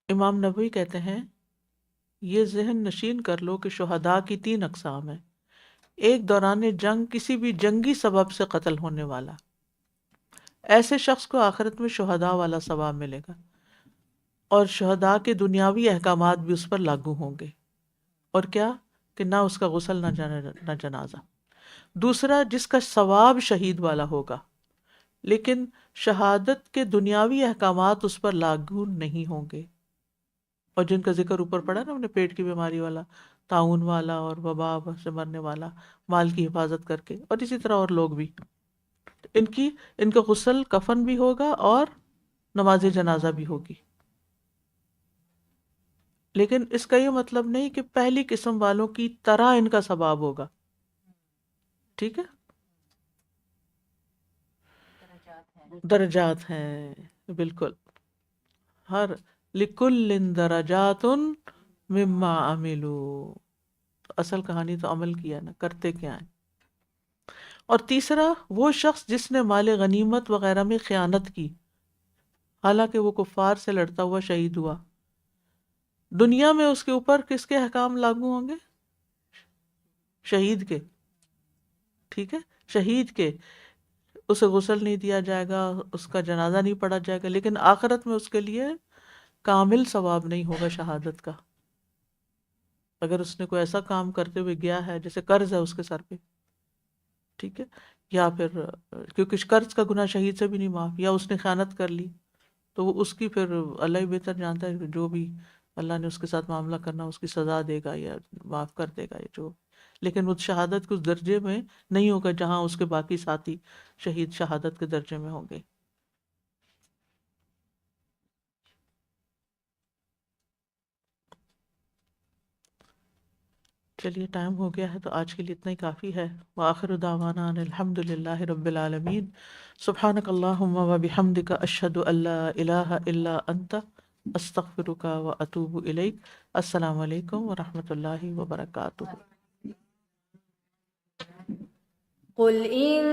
امام نبوی کہتے ہیں یہ ذہن نشین کر لو کہ شہداء کی 3 اقسام ہیں۔ ایک دوران جنگ کسی بھی جنگی سبب سے قتل ہونے والا، ایسے شخص کو آخرت میں شہداء والا ثواب ملے گا، اور شہداء کے دنیاوی احکامات بھی اس پر لاگو ہوں گے، اور کیا کہ نہ اس کا غسل نہ جنازہ۔ دوسرا جس کا ثواب شہید والا ہوگا لیکن شہادت کے دنیاوی احکامات اس پر لاگو نہیں ہوں گے، اور جن کا ذکر اوپر پڑا نا، ہم نے پیٹ کی بیماری والا، طاعون والا اور وبا سے مرنے والا، مال کی حفاظت کر کے، اور اسی طرح اور لوگ بھی، ان کا غسل کفن بھی ہوگا اور نماز جنازہ بھی ہوگی۔ لیکن اس کا یہ مطلب نہیں کہ پہلی قسم والوں کی طرح ان کا ثواب ہوگا، ٹھیک ہے؟ درجات ہیں، بالکل، ہر لکل درجات مما عملوا، اصل کہانی تو عمل کیا نا، کرتے کیا ہیں۔ اور تیسرا وہ شخص جس نے مال غنیمت وغیرہ میں خیانت کی، حالانکہ وہ کفار سے لڑتا ہوا شہید ہوا، دنیا میں اس کے اوپر کس کے احکام لاگو ہوں گے؟ شہید کے، ٹھیک ہے، شہید کے، اسے غسل نہیں دیا جائے گا، اس کا جنازہ نہیں پڑھا جائے گا، لیکن آخرت میں اس کے لیے کامل ثواب نہیں ہوگا شہادت کا۔ اگر اس نے کوئی ایسا کام کرتے ہوئے گیا ہے جیسے قرض ہے اس کے سر پہ، ٹھیک ہے، یا پھر کیونکہ قرض کا گناہ شہید سے بھی نہیں معاف، یا اس نے خیانت کر لی تو وہ اس کی پھر اللہ ہی بہتر جانتا ہے، جو بھی اللہ نے اس کے ساتھ معاملہ کرنا اس کی سزا دے گا یا معاف کر دے گا، یا جو، لیکن وہ شہادت کے اس درجے میں نہیں ہوگا جہاں اس کے باقی ساتھی شہید شہادت کے درجے میں ہوں گے۔ چلیے ٹائم ہو گیا ہے تو آج کے لیے اتنا ہی کافی ہے۔ وآخر دعوانا ان الحمد للہ رب العالمین۔ سبحانک اللہم وبحمدک، اشہد ان لا الہ الا انت، استغفرک واتوب الیک۔ السلام علیکم ورحمۃ اللہ وبرکاتہ۔ قل إن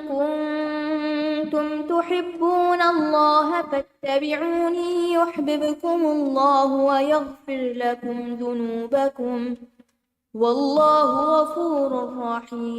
كنتم تحبون الله فاتبعوني يحببكم الله ويغفر لكم ذنوبكم والله غفور رحيم۔